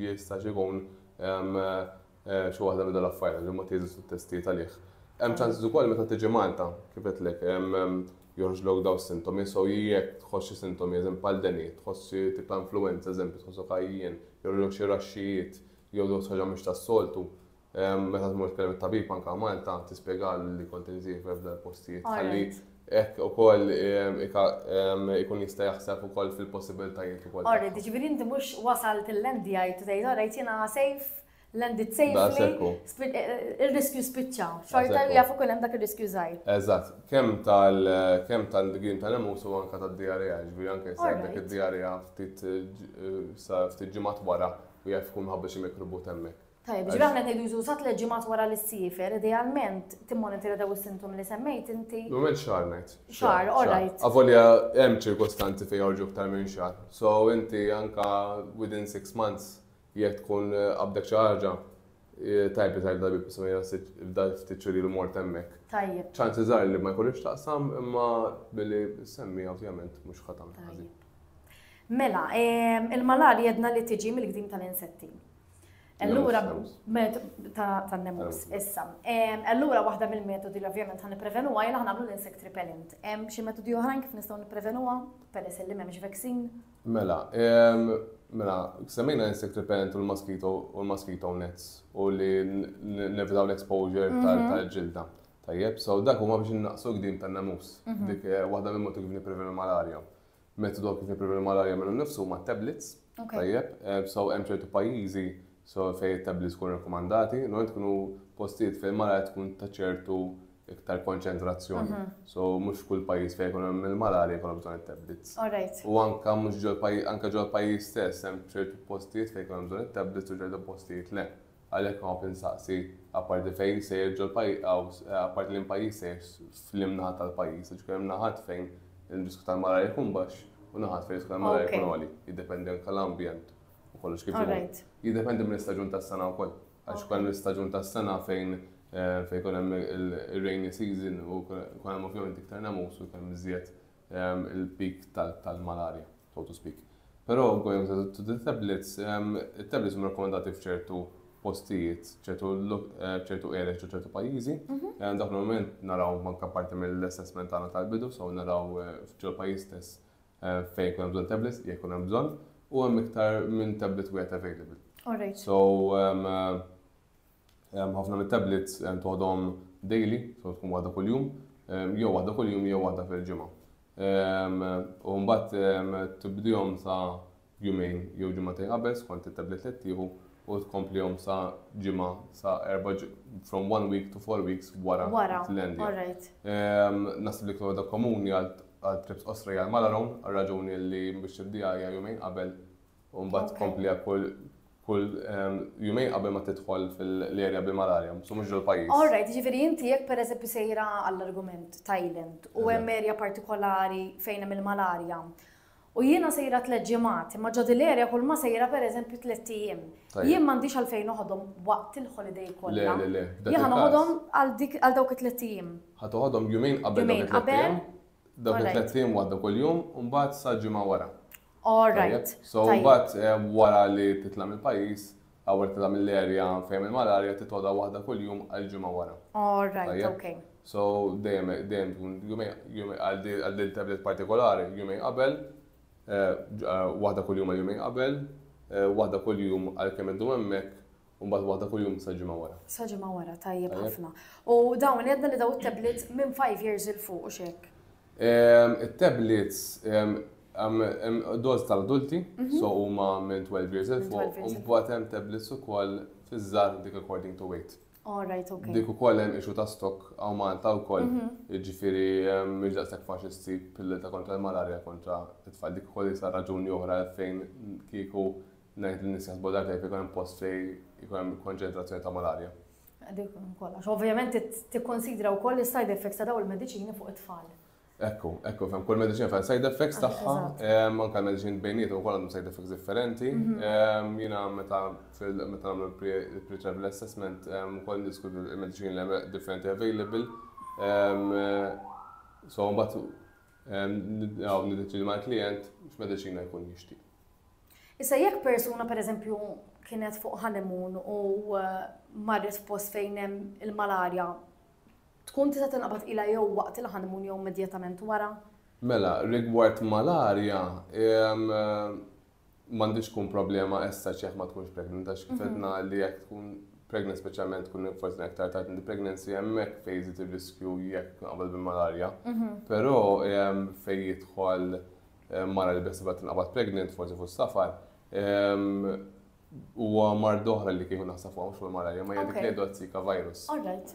jista' ikun xi waħda minn dal-affarijiet li ma teżistu t-testijiet għalih. Hemm ċansis ukoll meta tiġi Malta, kif qedlek, joħroġlok daw sintomi, so jekk tħossi sintomi, eżempju bħal deni, tħossi tip ta' influenza, eżempju tħossu ħajjien, joħroġlok xi raxxijiet, jew ħaġa mhux tas-soltu, meta tmur tkellem it-tabib anke Malta tispjegalu li kont inżif f'dal postijiet. Ħalli hekk ukoll ikun jista' jaħseb ukoll fil-possibilitajiet ukoll. Alright, ġifieri inti mhux wasalt il-lendi għajt tgħid alright jiena safe, landed safely, il-riskju spiċċa. Xorta jafu kull hemm dak ir-riskju żgħir. Eżatt, kemm tal-digrim tal-emus u anke tad-diarrea, ġifieri anke jista' dak id-diarrea ftit ġimgħat wara u jaf ikun ħabba xi mikrobu hemmhekk. Tajb, ġifieri aħna ngħidu jużat li ġimgħat wara l-issifer, idealment timmonitira daw is-sintomi li semmejt inti. Mument xahar ngħid. Xahar, all right. Avolja hemm ċirkostanzi fejn joħorġu aktar minn xahar. So inti anke within 6 months jekk tkun qabdek xi ħaġa, tajb tabib isma' jibda ftit xhur ilu mort hemmhekk. Tajjeb. ċansi żgħar li ma jkunx taqsam imma billi semmi ovvjament mhux ħatam ħażin. Mela, il-malarja jedna li tiġi mill-gdim tal-insetti. Allura tan-nemus issa. Allura waħda mill-metodi li ovvjament ħan nipprevenuha jien ħnagħmlu l-insect repellent. Hemm xi metodi oħrajn kif nistgħu nipprevenuha peress li m'hemmx vaccine? Mela, semmejna insect repellent u l-mosquito nets u li nevitaw l-exposure tal-ġilda. Tajjeb, so dak huma biex innaqsu gdim tan-nemus. Dik waħda mill-modi kif nipprevenu malarja. Metodu kif nipprevenu malarja minnu nnifsu huma tablets. Tajjeb, so hemm ċertu pajjiżi so fej tablets kun rekomandati, no tkunu postijiet fejn mara tkun ta' ċertu iktar konċentrazzjoni. So mhux kull pajjiż fejn jkun hemm il-malarja jkollhom bżonn it-tablets. U anke mhux ġol pajjiż stess hemm ċertu postijiet fejn jkollhom bżonn it-tablets u ċertu postijiet le. Għalhekk ma pinsaqsi apparti fejn sejjer ġol pajjiż apparti li pajjiż sejjer fl-imnaħat tal-pajjiż, ġifier hemm naħat fejn il-riskju tal-malarja jkun baxx u naħat fejn il-riskju tal-malarja jkun għoli. Jiddependi anke l-ambjent. Kollox kif jiddependi mill-istaġun tas-sena wkoll. Għax ukoll mill-istaġun tas-sena fejn jkun hemm il-rainy season u jkun hemm ovvjament iktar nemus u jkun hemm iżjed il-peak tal-malarja, so to speak. Però going to the tablets, it-tablets huma rakkomandati f'ċertu postijiet, ċertu areas u ċertu pajjiżi. Dak il-moment naraw manka parti mill-assessment tagħna tal-bidu, so naraw f'ċertu pajjiż stess fejn jkun hemm bżonn tablets, jekk ikun hemm bżonn. U hemm iktar minn tablet wieħed available. Alright. So ħafna mit-tablets toħodhom daily, so tkun waħda kuljum, jew waħda kuljum jew waħda fil-ġimgħa. U mbagħad tibdihom sa jumejn jew ġimgħatejn qabel skont it-tablet li tieħu u tkomplihom sa ġimgħa sa from 1 week to 4 weeks wara l-endja. Alright. Naħseb li waħda komuni għal trips qosra għal malaron, għal raġuni li biex tibdija jumejn qabel u mbagħad tkompliha kull jumejn qabel ma tidħol fil-area bil-malarja, so mhux ġol-pajjiż. Alright, ġifieri inti jekk pereżempju sejra għall-argument Thailand u hemm area partikolari fejn hemm il-malarja u jiena sejra 3 ġimgħat, imma ġod l-area kull ma sejra pereżempju 3 ijiem. Jien m'għandix għalfejn noħodhom waqt il-holiday kollha. Le. Jien noħodhom għal dawk it-3 ijiem. Ħatoħodhom jumejn qabel dawk it-3 ijiem. Dawk it-3 ijiem waħda kuljum u mbagħad sa ġimgħa wara. Alright. So mbagħad wara li titla' mill-pajjiż, għawar titla' mill-area fejn il-malarja titgħodha waħda kuljum għal ġimgħa wara. Alright, okay. So dejjem tkun jumejn għal din tablet partikolari jumejn qabel, waħda kuljum għal jumejn qabel, waħda kuljum għal kemm iddu hemmhekk u mbagħad waħda kuljum sa ġimgħa wara. Sa ġimgħa wara, tajjeb ħafna. U dawn jedna li daw it-tablets minn 5 years il fuq u xek. It-tablets doż tal-adulti, so huma minn 12 years il fuq, u mbagħad hemm tablets ukoll fiż-żgħar dik according to weight. Alright, okay. Dik ukoll hemm issue ta' stock hawn Malta wkoll, jiġifieri mhux daqshekk faċli ssib pilletta kontra l-malarja kontra it-tfal. Dik ukoll isa raġuni oħra fejn kieku ngħid lin-nies jaħsbu darba jekk ikun hemm post fejn ikun hemm konċentrazzjoni ta' malarja. Dik kollha. Ovvjament tikkonsidra wkoll is-side effects ta' dawn il-mediċini fuq it-tfal. Ekku, fem, kull mediċina fem side effects tagħha, anke l-mediċin bejnietu wkoll għandhom side effects differenti. Jiena meta nagħmlu pre-travel assessment ukoll niskutu il-mediċini li hemm differenti available. So mbagħad niddeċidi mal-klient x'mediċina jkun jixtieq. Issa jekk persuna pereżempju kienet fuq honeymoon u marret f'post fejn hemm il-malarja, tkun tista' tinqabad ilha jew waqt il-honeymoon jew immedjatament wara? Mela, rigward malarja, m'għandix tkun problema issa jekk ma tkunx pregnant għax kif qedna li jekk tkun pregnant speċjalment tkun forsi aktar tard in the pregnancy hemmhekk fejn jżid ir-riskju jekk qabel bil-malarja. Però fejn jidħol mara li biss tinqabad pregnant forsi fuq safar, huwa mard oħra li kieku naħseb fuqha mhux mal-malarja, ma hija dik li għedu Zika virus.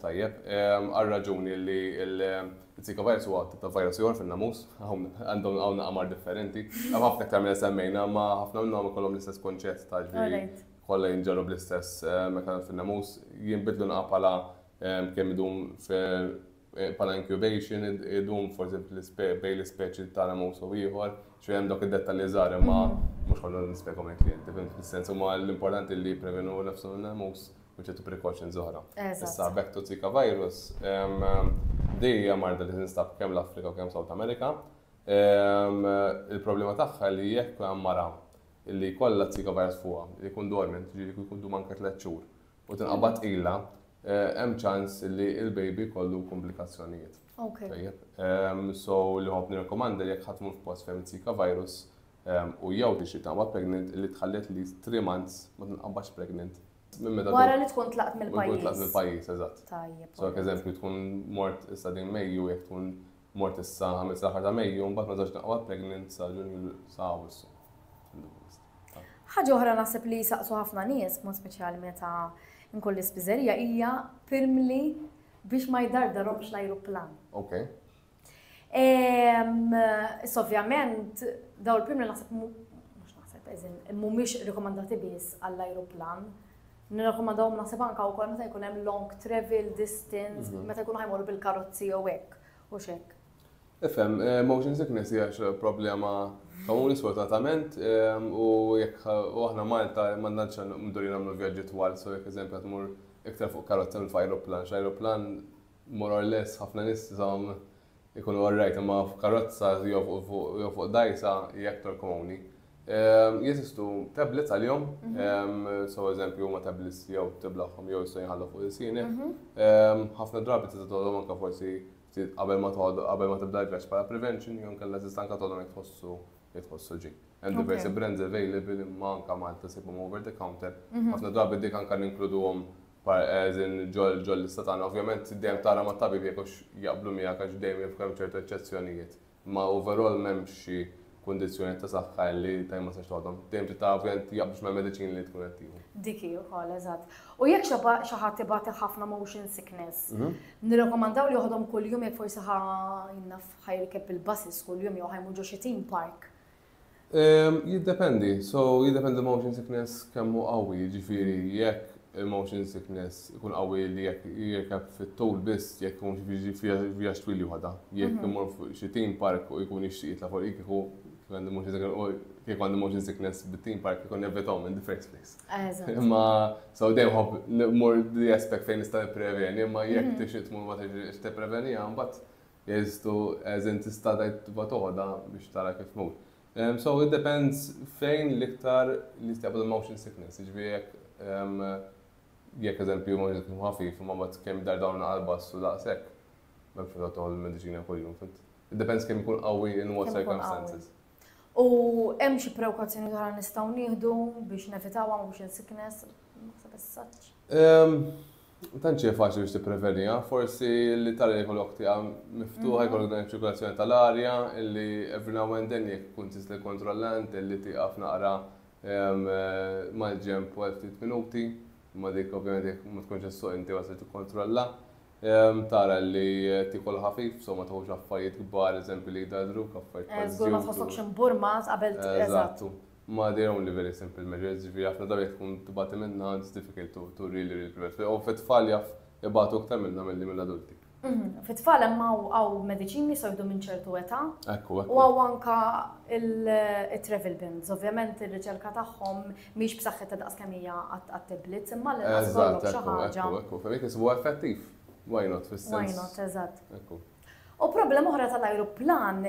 Tajjeb, għal-raġuni li l-Zika virus huwa ta' virus ieħor fin-namus, għandhom hawn naqmar differenti. Hemm ħafna aktar minn semmejna, ma ħafna minnhom ikollhom l-istess konċett ta' ġifieri kollha jinġarru bl-istess mekkaniżmu fin-namus, jinbidlu naqa' bħala kemm idum bħala incubation, idum forsi bejn l-ispeċi ta' namus u ieħor, xi hemm dawk id-dettalji żgħar imma mhux kollha nispjegahom lill-klijenti, fis-sens huma l-importanti li jipprevenu nafshom in-namus u ċertu precautions oħra. Issa back to Zika virus, hija marda li tinstab kemm l-Afrika u kemm South America. Il-problema tagħha li jekk hemm mara illi kollha Zika virus fuqha, li jkun dormant, jiġifieri jkun dum anke 3 xhur u tinqabad ilha, hemm ċans li l-baby kollu komplikazzjonijiet. So li ħobb nirrekomanda jekk ħadd tmur f'post fejn Zika virus u jew tixtieq tinqabad pregnant li tħallet li 3 months ma tinqabadx pregnant. Wara li tkun tlaqt mill-pajjiż. Tlaqt mill-pajjiż, eżatt. So eżempju tkun mort issa din Mejju jekk tkun mort issa ħames l-aħħar ta' Mejju mbagħad ma tgħidx tinqabad pregnant sa Ġunju sa Awwissu. Ħaġa oħra naħseb li jsaqsu ħafna nies, mod speċjali meta nkolli spiżerija hija firmli biex ma jdardarhomx l-ajruplan. Issa ovvjament dawn il-firmli mhumiex rikomanndati biss għall-ajruplan. Nirrakkomandawhom naħseb anke wkoll meta jkun hemm long travel distance, meta jkunu ħajmorru bil-karozzi jew hekk u x'hekk. Ifhem, motion sickness hija problema komuni sfortunatament u jekk aħna Malta m'għandniex mdurri nagħmlu vjaġġi twal, so jekk eżempju qed tmur iktar fuq karozza minn f'ajruplan. X'ajruplan more or less ħafna nies ikunu alright, imma f'karozza jew fuq dajsa hija aktar komuni. Jeżistu tablets għal-jom, so eżempju ma tablets jew tiblaħħom jew jistgħu jinħallu fuq is-sieni. Ħafna drabi tista' tgħodhom anke forsi qabel ma tibda l-vjaġġ bħala prevention, jew nkella tista' anke tgħodhom jitħossu ġi. Hemm diversi brands available imma anke Malta sibhom over the counter. Ħafna drabi dik anke ninkluduhom ġol l-istat tagħna. Ovvjament dejjem tara ma' tabib jekk jaqblu miegħek għax dejjem jifhem ċertu eċċezzjonijiet. Ma overall m'hemmx xi kundizzjoni ta' saħħa li tajma sax tgħodhom. Dejjem trid tara ovvjament jaqblux mal-mediċini li tkun qed tieħu. Dik hi wkoll eżatt. U jekk xi ħadd ibati ħafna motion sickness, nirrakkomandaw li joħodhom kuljum jekk forsi ħajrkeb il-buses kuljum jew ħajmur ġo xi theme park. Jiddependi. So jiddependi motion sickness kemm hu qawwi, jiġifieri jekk il-motion sickness ikun qawwi li jekk jirkeb fit-tul biss jekk ikun vjaġġ twil ieħor. Jekk imur fuq xi theme park u jkun jixtieq jitla' fuq kieku kieku għandu motion sickness bit-theme park ikun nevitahom in the first place. Imma so dejjem ħobb mur di aspekt fejn nista' nippreveni, imma jekk tixtieq tmur ma tixtieq tippreveniha mbagħad jeżistu eżin tista' tibgħat toħodha biex tara kif tmur. So it depends fejn l-iktar li jistaqbel motion sickness, jiġifieri jekk eżempju ma jkun ħafif imma mbagħad kemm dar dawn għall-bass u daqshekk m'hemmx fejn toħol il-mediċina kuljum. It depends kemm ikun qawwi in what circumstances. U hemm xi prekawzjoni oħra nistgħu nieħdu biex nevitawha motion sickness naħseb as-saġġ. Tant xi faċli biex tippreveniha, forsi li tara jkollok tieqa miftuħa jkollok dan iċ-ċirkolazzjoni tal-arja illi every now and then jekk tkun tista' kontrollant illi tieqaf naqra mal-ġemp għal ftit minuti. Ma dik ovvjament jekk ma tkunx issuq inti wasal tikkontrolla. Tara li tikol ħafif, so ma tħux affarijiet kbar, eżempju li jdadruk, affarijiet ma tħossokx imburma qabel eżattu. ma they are only very simple measures, ġifieri ħafna drabi tkun tibati minnha it's difficult to really prevent. U fit-tfal jaf ibatu aktar minnha milli mill-adulti. Fit-tfal hemm hawn mediċini sojdu minn ċertu età. Ekku. U hawn anke il-travel bins. Ovvjament ir-riċerka tagħhom mhix b'saħħitha daqs kemm hija għat-tablets imma l-inqas xi ħaġa. Ekku, fehmek isbuha effettiv. Why not fis-sens? Why not, eżatt. Ekku. U problema oħra tal-ajruplan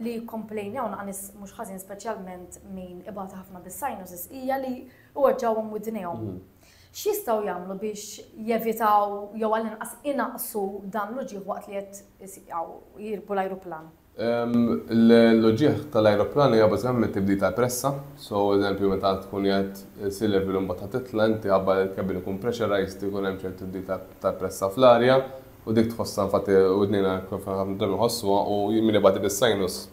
li komplejnjaw naqnis mhux ħażin speċjalment min ibata ħafna bis-sinuses hija li uweġġawhom widnejhom. X'jistgħu jagħmlu biex jevitaw jew għall-inqas inaqsu dan l-uġigħ waqt li qed jirbu l-ajruplan? L-uġigħ tal-ajruplan hija bażikament tibdil tal-pressa. So eżempju meta tkun qed sea level imbagħad titla' inti ħabba l-cabin ikun pressurized ikun hemm ċertu tibdil tal-pressa fl-arja u dik tħossha infatti udnejna ħafna drabi nħossuha u min ibati bis-sinus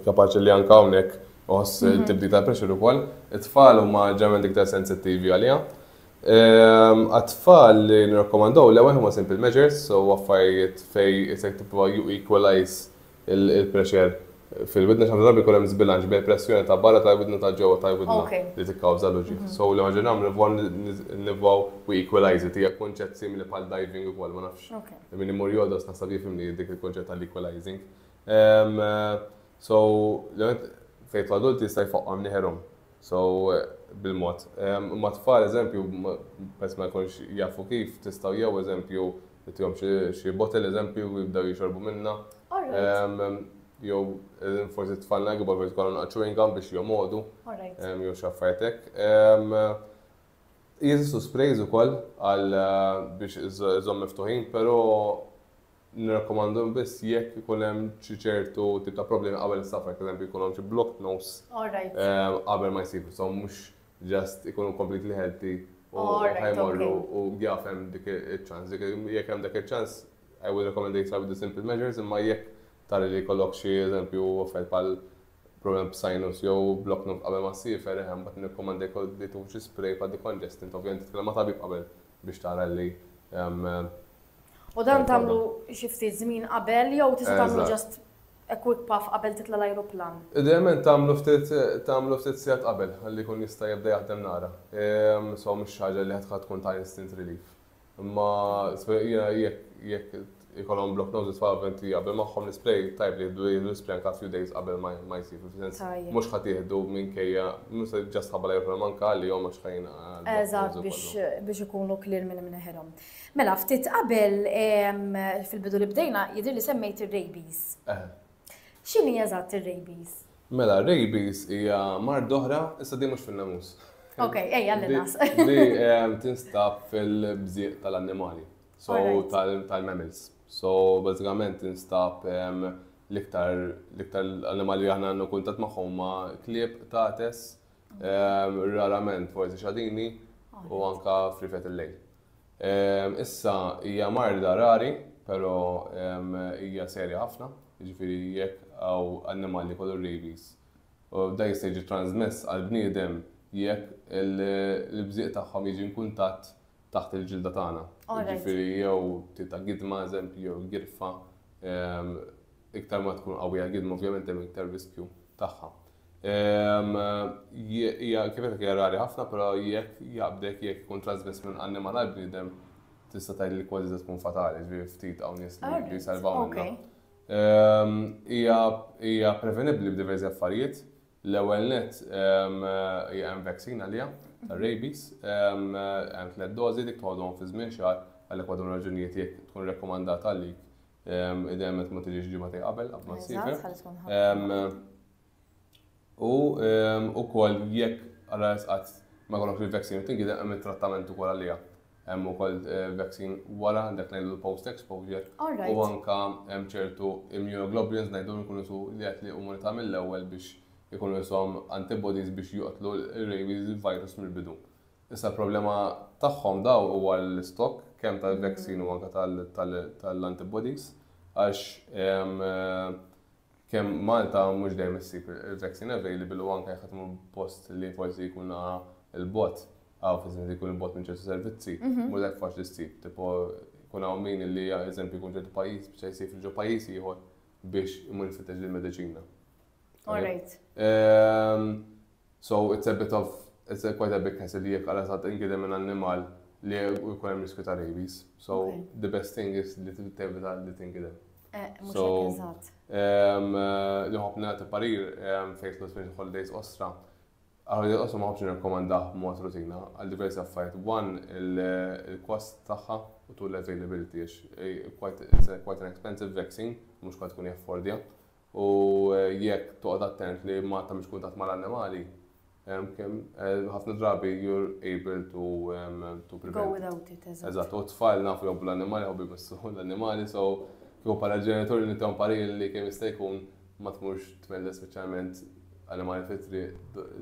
kapaċi li anke hawnhekk uħoss tibdil tal-pressure ukoll. It-tfal huma ġeneralment iktar sensittivi għaliha. Għat-tfal li nirrakkomandaw l-ewwel huma simple measures, so affarijiet fejn isek tipprova equalize il-pressure fil-widna xi drabi jkun hemm żbilanċ bejn pressjoni ta' barra tal-widna ta' ġewwa tal-widna li tikkawża l-uġigħ. So li ma ġenam nibgħu we equalize it hija kunċett simili bħal diving ukoll ma nafx. Min imur jodos naħseb jifhimni dik il-kunċett tal-equalizing. So fejn l-adulti jista' jfoqhom nieħerhom. So bil-mod. Ma tfal eżempju bess ma jkunx jafu kif tistgħu jew eżempju tihom xi bottle eżempju jibdew jixorbu minnha. Jew forsi tfalna kbar forsi jkollhom chewing gum biex jomodu. Jew xi affarijiet hekk. Jeżistu sprays ukoll għal biex iżomm miftuħin, però nirrakkomandhom biss jekk ikun hemm xi ċertu tip ta' problemi qabel is-safar, eżempju jkun hemm xi blocked nose qabel ma jsibu, so mhux just ikunu completely healthy u ħajmorru u jafhem dik iċ-ċans. Jekk hemm dak iċ-ċans, I would recommend they start with the simple measures, imma jekk tara li jkollok xi eżempju affarijiet bħal problem b'sinus jew blocked nose qabel ma ssifer, hemm bad nirrakkomanda jkoll li tuħu xi spray bħal decongestant, ovvjament titkellem ma' tabib qabel biex tara li U dan tagħmlu xi ftit żmien qabel jew tista' tagħmlu just a quick puff qabel titla' l-ajruplan? Idealment tagħmlu ftit sigħat qabel ħalli jkun jista' jibda jaħdem nara. So mhux ħaġa li ħadd tkun ta' instant relief. Imma jekk ikollhom block nose tfal qabel magħhom l-spray tajb li jieħdu l-spray anke few days qabel ma jsiru. Mhux ħadd jieħdu minkejja mhux ġast ħabba l-ajruplan manka li jew mhux ħajn. Eżatt biex ikunu clear minn neħerhom. Mela ftit qabel fil-bidu li bdejna jidher li semmejt ir-rabies. X'inhi eżatt ir-rabies? Mela rabies hija mard oħra issa di mhux fin-namus. Okej, ejja l-nas. Di tinstab fil-bżieq tal-annimali, so tal-mammals. So bażikament tinstab l-iktar annimali li aħna għandna kuntatt magħhom ma' klieb, tates, rarament forsi xadini u anke frifet il-lejl. Issa hija marda rari, però hija serja ħafna, jiġifieri jekk hawn annimali kollu rabies. U da jista' jiġi transmess għal bniedem jekk il-bżieq tagħhom jiġi kuntatt taħt il-ġilda tagħna. Jiġifieri jew ta' gidma eżempju jew girfa, iktar ma tkun qawwija gidma ovvjament hemm iktar riskju tagħha. Hija kif hija rari ħafna, però jekk jaqbdek jekk ikun trasmess minn annimal għal bniedem tista' tgħid li kważi se tkun fatali, ġifieri ftit hawn nies li jsalvaw minnha. Hija prevenibbli b'diversi affarijiet. L-ewwel nett hija hemm vaccine għaliha tar-rabies, hemm 3 dożi dik toħodhom fi żmien xahar għalhekk għadhom raġunijiet jekk tkun rekkomandata għalik. Idealment ma tiġix ġimgħa qabel ma ssifer. U wkoll jekk ara qatt ma jkollokx il-vaccine tingieda hemm it-trattament ukoll għaliha. Hemm ukoll vaccine wara dak ngħidu post exposure u anke hemm ċertu immunoglobulins ngħidu nkunu li qed li immunità mill-ewwel biex ikunu jisom antibodies biex juqtlu il-rabies virus mill-bidu. Issa l-problema tagħhom daw huwa l-stock kemm tal-vaccine u anke tal-antibodies għax kemm Malta mhux dejjem issib il-vaccine available u anke jaħdmu post li forsi jkun il-bot għaw fiżin jkun il-bot minn ċertu servizzi, mhux dak faċli ssib, tipo jkun hawn min li eżempju jkun ċertu pajjiż biex jsir ġo pajjiż ieħor biex imur jfittex lill-mediċina. All right. So it's quite a big hassle li jekk għala ta' inkidem minn annimal li jkun hemm riskju ta' rabies. So the best thing is li tevita li tinkidem. Mhux hekk eżatt. Li ħobna nagħti parir fejn l holidays ostra. Holidays ostra ma ħobx nirrekomandah b'mod rutina għal diversi affarijiet. One, il-cost tagħha u tul l-availability it's quite an expensive vaccine, mhux kwad tkun jaffordja. U jekk toqgħod attent li ma tagħmilx kuntatt mal-annimali, ħafna drabi you're able to prevent. Go without it, eżatt. Eżatt, u tfal nafu jobbu l-annimali, jobbu jmissu l-annimali, so kieku bħala ġenitori li nitgħu paril li kemm jista' jkun ma tmurx tmelles speċjalment annimali fitri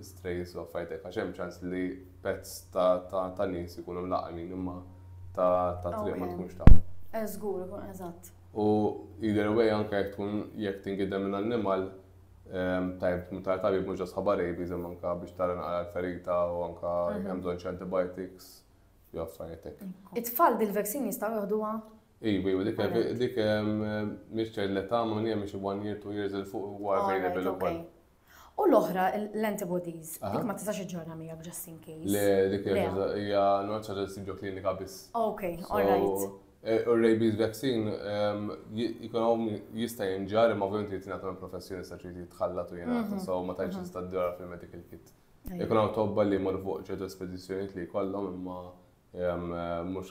strays u affarijiet għax hemm ċans li pets ta' nies ikunu mlaqmin imma ta' triq ma tkunx taf. Żgur, eżatt. U either way anke jekk tingidem minn annimal tajb tabib mhux ġas ħabar rabies imma anke biex tara naqra l-ferita u anke hemm bżonn xi antibiotics jew affarijiet hekk. It-tfal dil-vaccine jistgħu jieħduha? Iva, dik mhix ċejn l-età ma hija mhix 1 year, 2 years il fuq huwa available ukoll. U l-oħra, l-antibodies, dik ma tistax iġġorna miegħek just in case. Le, dik hija norċa ġal sibġu klinika biss. Okay, all right. U rabies vaccine jista' jinġar imma ovvjament jingħata minn professjonista trid jitħallat u jingħata, so ma tantx tista' ddora fil-medical kit. Ikun hawn tobba li jmorru fuq ċertu spedizzjonijiet li jkollhom imma mhux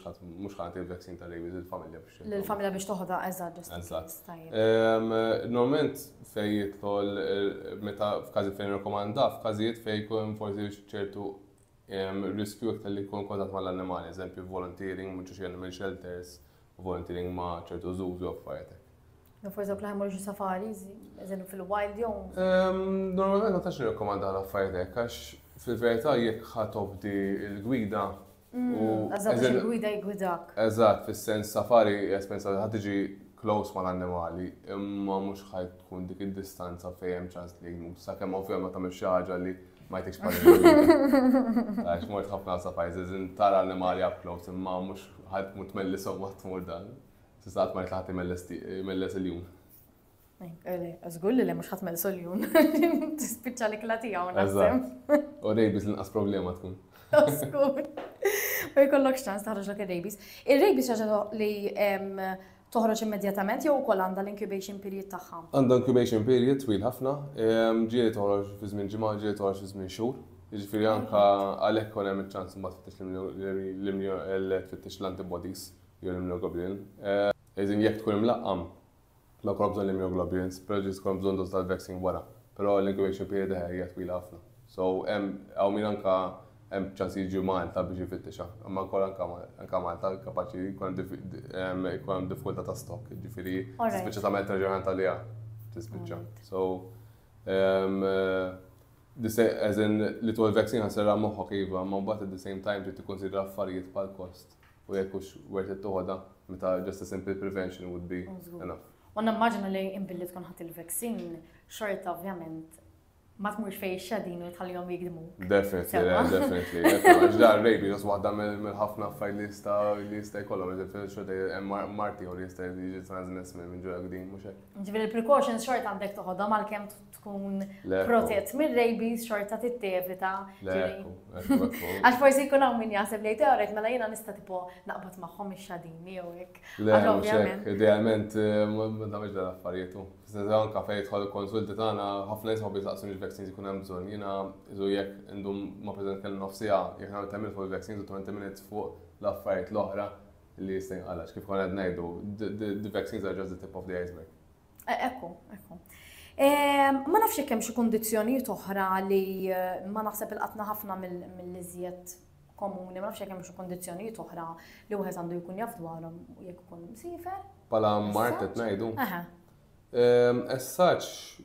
ħadd il-vaccine ta' rabies il-familja biex. Lill-familja biex toħodha eżatt just in case. Normalment fejn jidħol meta f'każi fejn nirrekomanda f'każijiet fejn jkun forsi ċertu riskju aktar li jkun kontatt mal-annimali, eżempju volunteering mhux animal shelters, volunteering ma' ċertu zoos u affarijiet. Forsi dawk li ħemmorru safaris, eżempju fil-wild jew. Normalment ma tax nirrekomanda l-affarijiet hekk għax fil-verità jekk ħatobdi l-gwida Eżatt, il-gwida jgwidak. Eżatt, fis-sens safari espensa ħad tiġi close mal-annimali, imma mhux ħajt tkun dik id-distanza fejn hemm ċans li jmut, sakemm ovvjament ma tagħmel xi ħaġa li ma jtikx parli. Għax mort ħafna surprises, tara annimali up close, imma mhux ħadd mut mellisom ma tmur dan. S'istat ma jtlaħt imelles il-jum. Żgur li mhux ħadd mellis il-jum. Tispiċċa li klatija u naħseb. U rabies l-inqas problema tkun. Żgur. Ma jkollokx ċans taħroġ lek ir-rabies. Ir-rabies ħaġa li toħroġ immedjatament jew ukoll għandha l-incubation period tagħha? Għandha incubation period twil ħafna, ġieli toħroġ fi żmien ġimgħa, ġieli toħroġ fi żmien xhur. Jiġifieri anke għalhekk kon hemm iċ-ċans imbagħad tfittex l-antibodies jew l-immunoglobulin. Eżin jekk tkun imlaqqam, ma jkollok bżonn l-immunoglobulins, però ġiet tkun bżonn doż tal-vaccine wara. Però l-incubation period hija twila ħafna. So hawn min anke hemm ċans jiġu Malta biex jifittexa, imma wkoll anke Malta kapaċi jkun hemm diffikultà ta' stock, jiġifieri tispiċċa tagħmel terġament għaliha tispiċċa. So as in li tu l-vaccine ħaserra moħħok iva, ma mbagħad at the same time trid tikkunsidra affarijiet bħal cost u jekk hux worth it toħodha meta just a simple prevention would be enough. U nammaġina li imbilli tkun ħadd il-vaccine xorta ovvjament ma tmurx fej xadin u tħallihom jikdmu. Definitely. Ġdar rabies għas waħda mill-ħafna affarijiet li jista' jkollhom, eżempju xorta hemm marti u li jista' jiġi transmess minn ġura gdin mhux hekk. Ġifieri il-precautions xorta għandek toħodha malkemm tkun protett mir-rabies xorta tittevita. Għax forsi jkun hawn min jaħseb li teoret mela jiena nista' tipo naqbad magħhom ix-xadin jew hekk. Le, mhux hekk, idealment ma tagħmilx dan affarijiet. Anke fejn jidħol il-konsulti tagħna ħafna nies ma jistaqsuni l-vaccines ikun hemm bżonn. Jiena iżu jekk indum ma preżent kellna nofsija, jekk nagħmel 10 minutes fuq il-vaccines u 20 minutes fuq l-affarijiet l-oħra li jista' jinqalax. Kif kont qed ngħidu, the vaccines are just the tip of the iceberg. Ekku. Ma nafx hekk hemm xi kundizzjonijiet oħra li ma naħseb ilqatna ħafna mill-iżjed komuni, ma nafx hekk hemm xi kundizzjonijiet oħra li wieħed għandu jkun jaf dwarhom u jekk ikun msifer. Bħala Mart qed ngħidu. As such,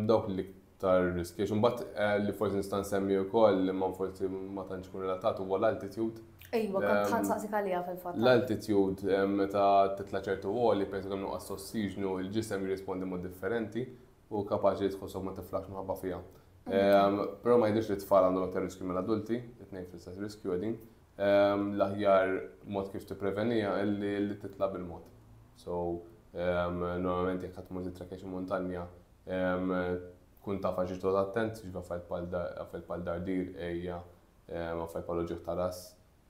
dawk li iktar riski, mbagħad li forsi nista' nsemmi wkoll li ma forsi ma tantx ikun relatat huwa l-altitude. Ejwa, kont ħansaqsik għaliha fil-fatt. L-altitude meta titla' ċertu għoli pensu kemm nuqqas ossiġnu, il-ġisem jirrispondi mod differenti u kapaċi tħossom ma tiflax minħabba fiha. Però ma jidhirx li tfal għandhom aktar riskju mill-adulti, it-tnejn fl-istess riskju qegħdin. L-aħjar mod kif tipprevenija li titla' bil-mod. So normalment jekk ħadd tmur titrakkja xi montanja, tkun taf għax ġiet attent, ġiva affarijiet bħal dardir, ejja, affarijiet bħal ġieħ ta' ras.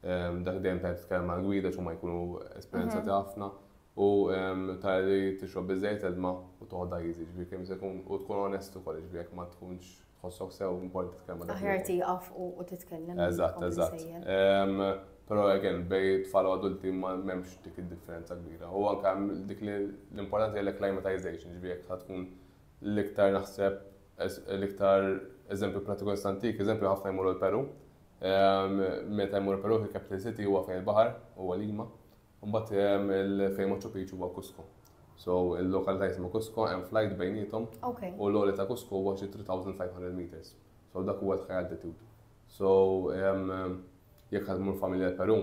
Dak dejjem tajt tkellem mal gwida x'huma jkunu esperjenzati ħafna u tara li tixrob biżejjed ilma u toħodha easy, ġifieri kemm se tkun u tkun onest ukoll, ġifieri jekk ma tkunx tħossok sew importanti titkellem ma' dak. Aħjar tieqaf u titkellem. Eżatt. Però again, bej tfal u adulti ma m'hemmx dik id-differenza kbira. U anke dik l-importanti hija l-acclimatization, ġifieri jekk tkun l-iktar naħseb l-iktar eżempju pratiku istantik, eżempju ħafna jmorru l-Peru. Meta jmur Peru fil-Capital City huwa fejn il-baħar, huwa Lima, u mbagħad il-fejn Machu Picchu huwa Cusco. So il-lokalità jisma' Cusco hemm flight bejnietom u l-għoli ta' Cusco huwa xi 3500 meters. So dak huwa l-high altitude. So jekk ħad mur familja l-Peru,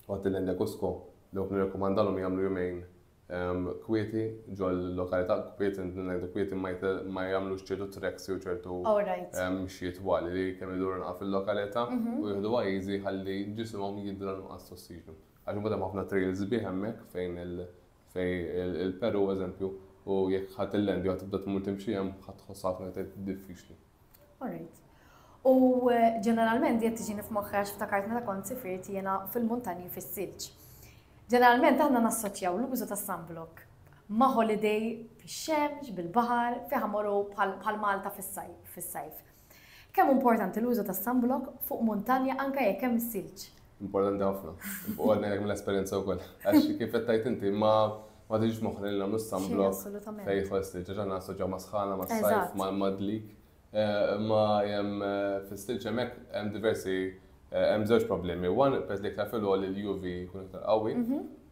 waqt il-Lendja Cusco, dawk nirrekomandalhom jagħmlu jumejn kwieti ġol lokalità kwieti ma jagħmlux ċertu treks jew ċertu mxijiet wali li kemm iduru naqaf fil-lokalità u jieħdu easy ħalli ġisimhom jidra nuqqas ossiġnu. Għax imbagħad hemm ħafna trails sbieħ hemmhekk fejn il-Peru eżempju u jekk ħadd il-Lendja tibda tmur timxi hemm ħadd tħoss ħafna diffiċli. Alright. U ġeneralment qed tiġini f'moħħi ftakart meta kont sifirt jiena fil-muntanji fis-silġ. Ġeneralment aħna nassoċjaw l-użu ta' sunblock ma' holiday fix-xemx, bil-baħar, fejn morru bħal Malta fis-sajf. Kemm importanti l-użu ta' sunblock fuq muntanja anke jekk hemm is-silġ? Importanti ħafna. U għadna jekk mill-esperjenza wkoll. Għax kif qed tgħid inti ma tiġix moħħna li nagħmlu sunblock fejn jidħol is-silġ. Ġa nassoċjaw ma' sħana, ma' sajf, ma' dlik. Ma hemm fis-silġ hemmhekk hemm diversi hemm żewġ problemi. One, pers li iktar fil-għol il-UV jkun iktar qawwi,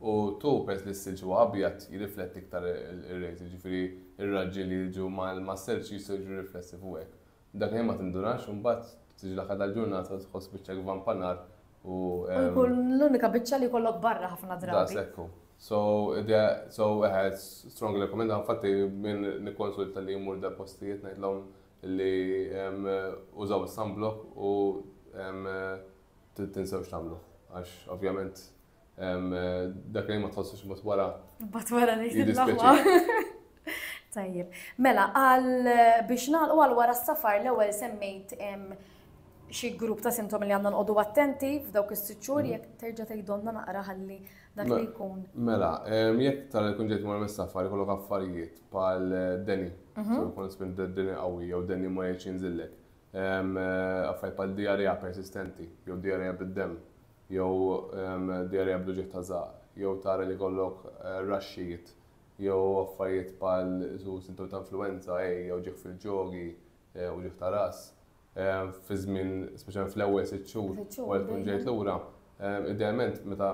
u two, pers li s-silġ huwa abjad jirrifletti iktar ir-rejs, jiġifieri ir-raġġi li jiġu mas-silġ jistgħu riflessi fuq hekk. Dak li ma tindunax u mbagħad tiġi l-aħħar tal-ġurnata tħoss biċċa vampanar u l-unika biċċa li jkollok barra ħafna drabi. Sekku. So strong recommend infatti minn nikkonsulta li jmur da postijiet ngħidlhom li użaw is-sunblock u tinsewx tagħmlu. Għax ovvjament dak li ma tħossux mbagħad wara. Mbagħad wara nixtieq. Tajjeb. Mela biex nagħlqu għal wara s-safar l-ewwel semmejt xi grupp ta' sintomi li għandna nqogħdu attenti f'dawk is-sitt xhur jekk terġa' tgħidulna naqra ħalli dak li jkun. Mela, jekk tara jkun ġejt mar mis-safar ikollok affarijiet bħal deni, so jkun spin deni qawwi jew deni ma jgħidx jinżillek. Affarijiet bħal diarrea persistenti, jew diarrea bid-demm, jew diarrea b'ġieħ ta' żgħar, jew tara li jkollok raxxijiet, jew affarijiet bħal sintomi ta' influenza, jew ġieħ fil-ġogi, jew ġieħ ta' ras. Fi żmien, speċjalment fl-ewwel sitt xhur, wara tkun ġejt lura, idealment meta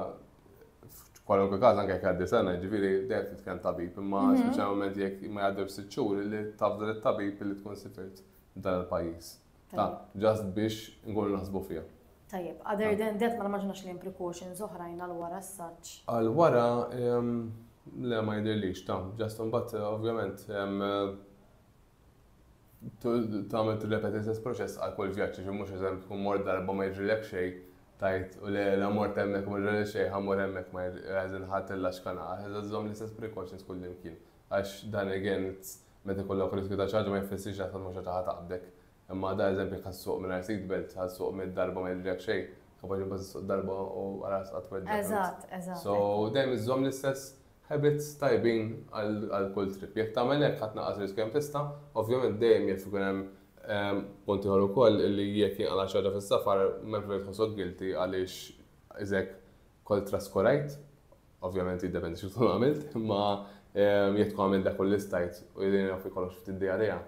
kwalunkwe każ anke jekk għaddi sena, jiġifieri dejjem titkellem tabib, imma speċjalment jekk ma jgħaddew sitt xhur li tafdal it-tabib li tkun sifirt dan il-pajjiż. Just biex nkunu naħsbu fiha. Tajjeb, other than that ma nimmaġinax li hemm precautions oħrajn għal wara as-saġġ. Għal wara le ma jidhirlix just imbagħad ovvjament tagħmel tirrepeti l-istess proċess għal kull vjaġġ, ġi mhux eżempju tkun mort darba ma jiġrilek xejn tajt u le mort hemmhekk ma jiġrilek xejn ħammur hemmhekk ma għażin ħadd il-laxkana, żomm l-istess precautions kull imkien. Għax dan again meta jkollok riskju ta' ċaġa ma jfissirx li mhux ħadd taqbdek. Imma da eżempju ħassuq minn seatbelt, ħassuq mid-darba ma jiġrilek xejn, kapaċi bas darba u għaras qatt Eżatt. So dejjem iżomm l-istess habits tajbin għal kull trip. Jekk tagħmel hekk ħadd naqqas riskju hemm tista', ovvjament dejjem jekk ikun hemm punti ieħor ukoll li jekk jinqala xi ħaġa fis-safar m'hemm tħossok guilty għaliex iżek kont traskurajt, ovvjament jiddependi xi tkun għamilt, imma jekk tkun għamilt dak kull istajt u jidin jaf ikollok ftit diarrea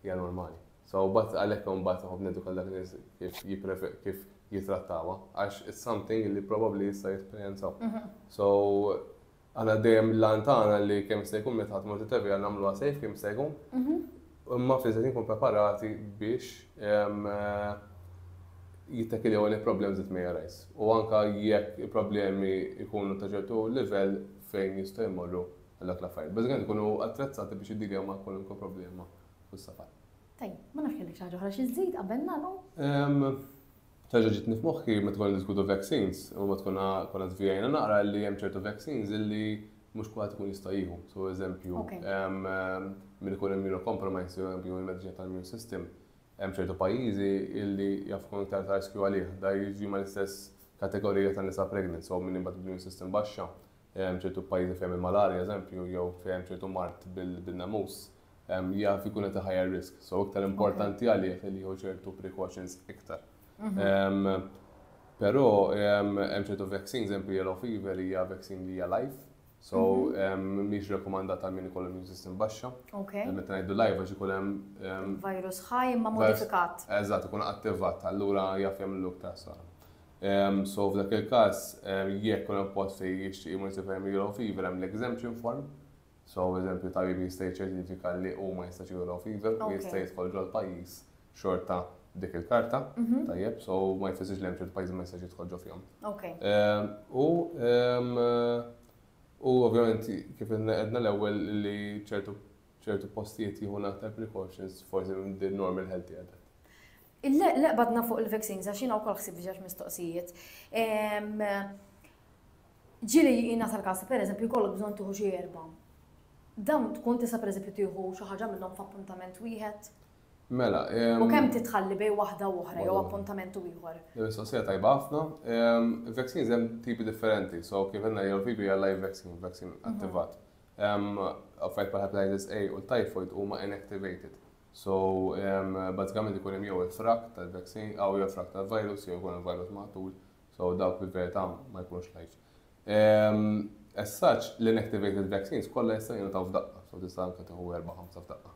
hija normali. So but għalhekk mbagħad noħob ngħidu kollha nies kif jitrattawha għax it's something li probably jista' jesperjenzaw. So għana dejjem l-lantana li kemm se jkun meta tmur titevja nagħmluha safe kemm se jkun. Imma fl-iżgħet inkun preparati biex jittakiljaw li problems that may arise. U anke jekk il-problemi jkunu ta' ċertu livell fejn jistgħu jmorru għal dak l-affarijiet. Bażikament ikunu attrezzati biex jiddiljaw ma' kwalunkwe problema fis-safar. Tajjeb, ma nafx kellek xi ħaġa oħra xi żżid qabel nagħlqu. ċaġa ġitni f'moħħi meta tkun diskutu vaccines, u meta konna żvijajna naqra li hemm ċertu vaccines illi mhux kulħadd ikun jista' jieħu. So eżempju, minn ikun immunocompromised jew il-mediċina tal-immune system, hemm ċertu pajjiżi illi jafkun iktar ta' riskju għalih. Da jiġi mal-istess kategorija ta' nisa pregnant, so minn imbagħad immune system baxxa, hemm ċertu pajjiżi fejn il-malarja eżempju jew fejn ċertu mart bil-namus, jaf ikun ta' higher risk. So iktar importanti għalih li jieħu ċertu precautions iktar. Però hemm ċertu vaccines, eżempju yellow fever hija vaccine li hija live, so mhix rekomandata minn ikoll immune system baxxa. Meta ngħidu live għax ikun hemm virus ħaj imma modifikat. Eżatt, ikun attivat, allura jaf jagħmlu iktar sara. So f'dak il-każ jekk kun hemm post fejn jixtieq immunity yellow fever hemm l-exemption form. So eżempju tabib jista' jiċċertifika li huma jistax yellow fever u jista' jidħol ġol pajjiż xorta dik il-karta, tajjeb, so ma jfissirx li hemm ċertu pajjiżi ma jistax jidħol ġo fihom. U ovvjament kif edna l-ewwel li ċertu postijiet jieħu aktar precautions forsi minn din normal healthy għadet. Il-leqbadna fuq il-vaccines, għax jiena wkoll ħsib ġax mistoqsijiet. Ġieli jiena tal-każ, pereżempju jkollok bżonn tieħu xi erba'. Dan tkun tista' pereżempju tieħu xi ħaġa minnhom f'appuntament wieħed? Mela. U kemm titħalli bejn waħda u oħra jew appuntament ieħor? Mistoqsija tajba ħafna. Vaccines hemm tipi differenti, so kif għandna jew fever hija live vaccine attivat. Affarijiet bħal hepatitis A u l-typhoid huma inactivated. So bażikament ikun hemm jew il-frak tal-vaccine jew il-frak tal-virus jew ikun il-virus magħtul, so dawk fil-verità ma jkunux live. As such, l-inactivated vaccines kollha jista' jingħataw f'daqqa, so tista' anke tieħu 4-5 f'daqqa.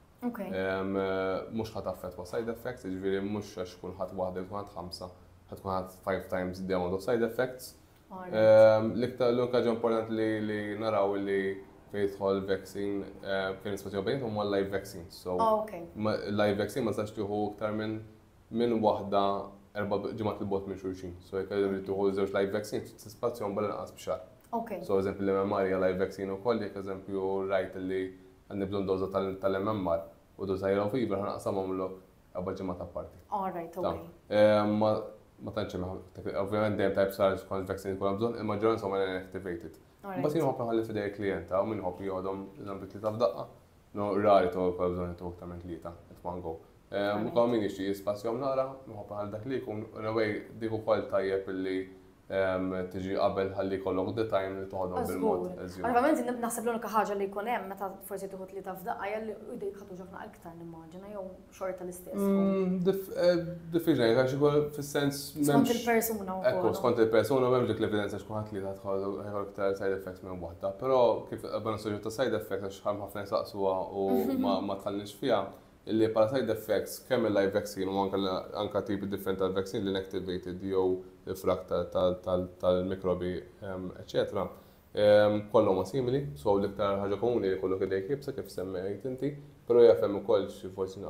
Mhux ħadd affettwa side effects, jiġifieri mhux għax tkun ħadd waħda tkun ħadd 5, ħadd tkun ħadd 5 times the amount of side effects. L-unika ħaġa importanti li naraw li fejn jidħol vaccine kien nisbatu bejn huma live vaccines. So live vaccine ma tistax tieħu iktar minn waħda 4 ġimgħat il bogħod minn xulxin. So jekk qegħdin tieħu żewġ live vaccines tispazzjon bal-inqas b'xahar. So eżempju l-MMR hija live vaccine ukoll, jekk eżempju rajt li għandi bżonn doża tal-MMR u doża yellow fever ħanaqsamhom lok għabba ġimgħat apparti. Ma tantx ovvjament dejjem type sar skont vaccine jkun bżonn, il-maġġoranza huma inactivated. Mbagħad jien ħobb ħalli fidej klijenta u min ħobb jgħodhom eżempju tlieta f'daqqa. No rari tgħu bżonn tgħu aktar minn tlieta at one go. Ukoll min jixtieq jispazjahom nara, ħobb ħalli dak li jkun anyway dik ukoll tajjeb illi tiġi qabel ħalli kollok the time li toħodhom bil-mod. Ovvjament naħseb l-unika ħaġa li jkun hemm meta forsi tieħu tlieta f'daqqa jalli jdejk ħadu ġokna iktar nimmaġina jew xorta l-istess. Diffiċli għax ikun fis-sens skont il-persuna wkoll. Ekku, skont il-persuna m'hemmx dik l-evidenza x'kun ħadd tlieta tħollu iktar side effects minn waħda. Però kif qabel suġġett ta' side effects għax ħafna jsaqsuha u ma tħallix fiha, illi bħala side effects kemm il-live vaccine u anke tipi differenti tal-vaccine li inactivated jew il-frak tal-mikrobi, eccetera, kollhom simili, so l-iktar ħaġa komuni li kollok idejk jibsa kif semmejt inti, però jafhem ukoll xi forsi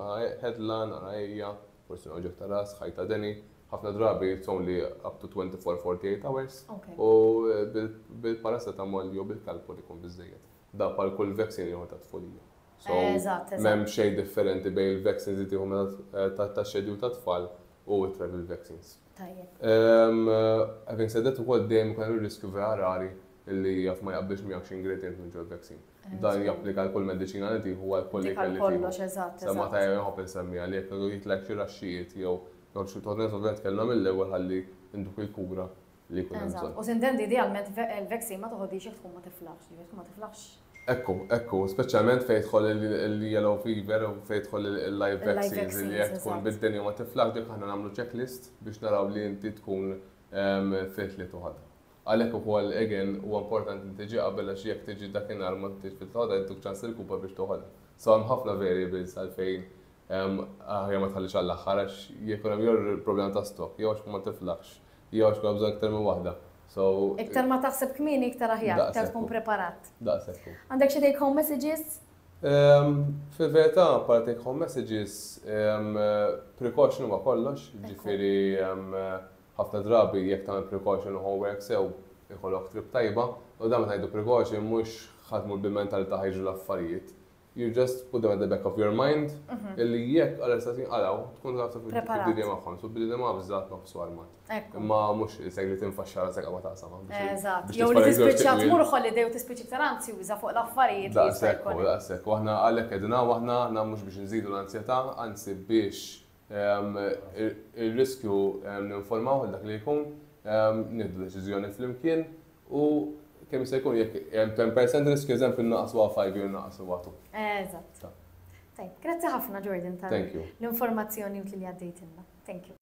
headline, għajja, forsi oġġek ta' ras, ħajta deni, ħafna drabi it's only up to 24-48 hours u bil-paracetamol jew bil-kalpol ikun biżżejjed. Da bħal kull vaccine jew ta' tfulija. So m'hemm xejn differenti bejn il-vaccines li tieħu ta' xedju ta' tfal u travel vaccines. Having said that, ukoll dejjem ikun riskju vera rari illi jaf ma jaqbilx miegħek xi ingredient minn ġol vaccine. Dan japplika l kull mediċina li tieħu għal kull ikel li tieħu. Semma ta' jħobb insemmija li jekk jitlek xi raxxijiet jew xi tornez ovvjament kellna mill-ewwel ħalli induk il-kura li jkun hemm bżonn. U sintendi idealment il-vaccine ma toħodix jekk tkun ma tiflaħx, jekk ma tiflaħx. Ekku, speċjalment fejn jidħol il-yellow fever u fejn jidħol il-live vaccines li jekk tkun bid-dinja ma tiflaħx dik aħna nagħmlu checklist biex naraw li inti tkun fit li toħodha. Għalhekk ukoll again huwa importanti li tiġi qabel għax jekk tiġi dakinhar ma tiġi fit toħodha jtuk ċans il-kupa biex toħodha. So hemm ħafna variables għalfejn aħjar ma tħallix għall-aħħar għax jekk hemm jew il-problema ta' stock, jew għax ma tiflaħx, jew għax bżonn aktar minn waħda. Iktar ma taħseb kmini, iktar aħjar, iktar tkun preparat. Daqshekk. Għandek xi take home messages? Fil-verità, bħala take home messages, precaution huwa kollox, ġifieri ħafna drabi jekk tagħmel precaution u homework sew ikollok trip tajba, u dan meta ngħidu precaution mhux ħadmu bil-mentalità ħajġu l-affarijiet. you just put them at the back of your mind, illi jekk għal istatin għalaw, tkun taf fil-dinja magħhom, so bil-dinja biżżat nofsu armat. Imma mhux segli tinfaxxara sekk ma taqsam. Eżatt. Jew li tispiċċa tmur holiday u tispiċċa iktar anzjuża fuq l-affarijiet. Daqshekk, u aħna għalhekk qegħdin aħna mhux biex nżidu l-ansjetà, anzi biex il-riskju ninformaw dak li jkun, nieħdu deċiżjoni flimkien u kemm se jkun jekk 10% riskju eżempju naqsu 5 jew naqsu 2. Eżatt. Tajb, grazzi ħafna Jordan tal-informazzjoni li għaddejtilna. Thank you.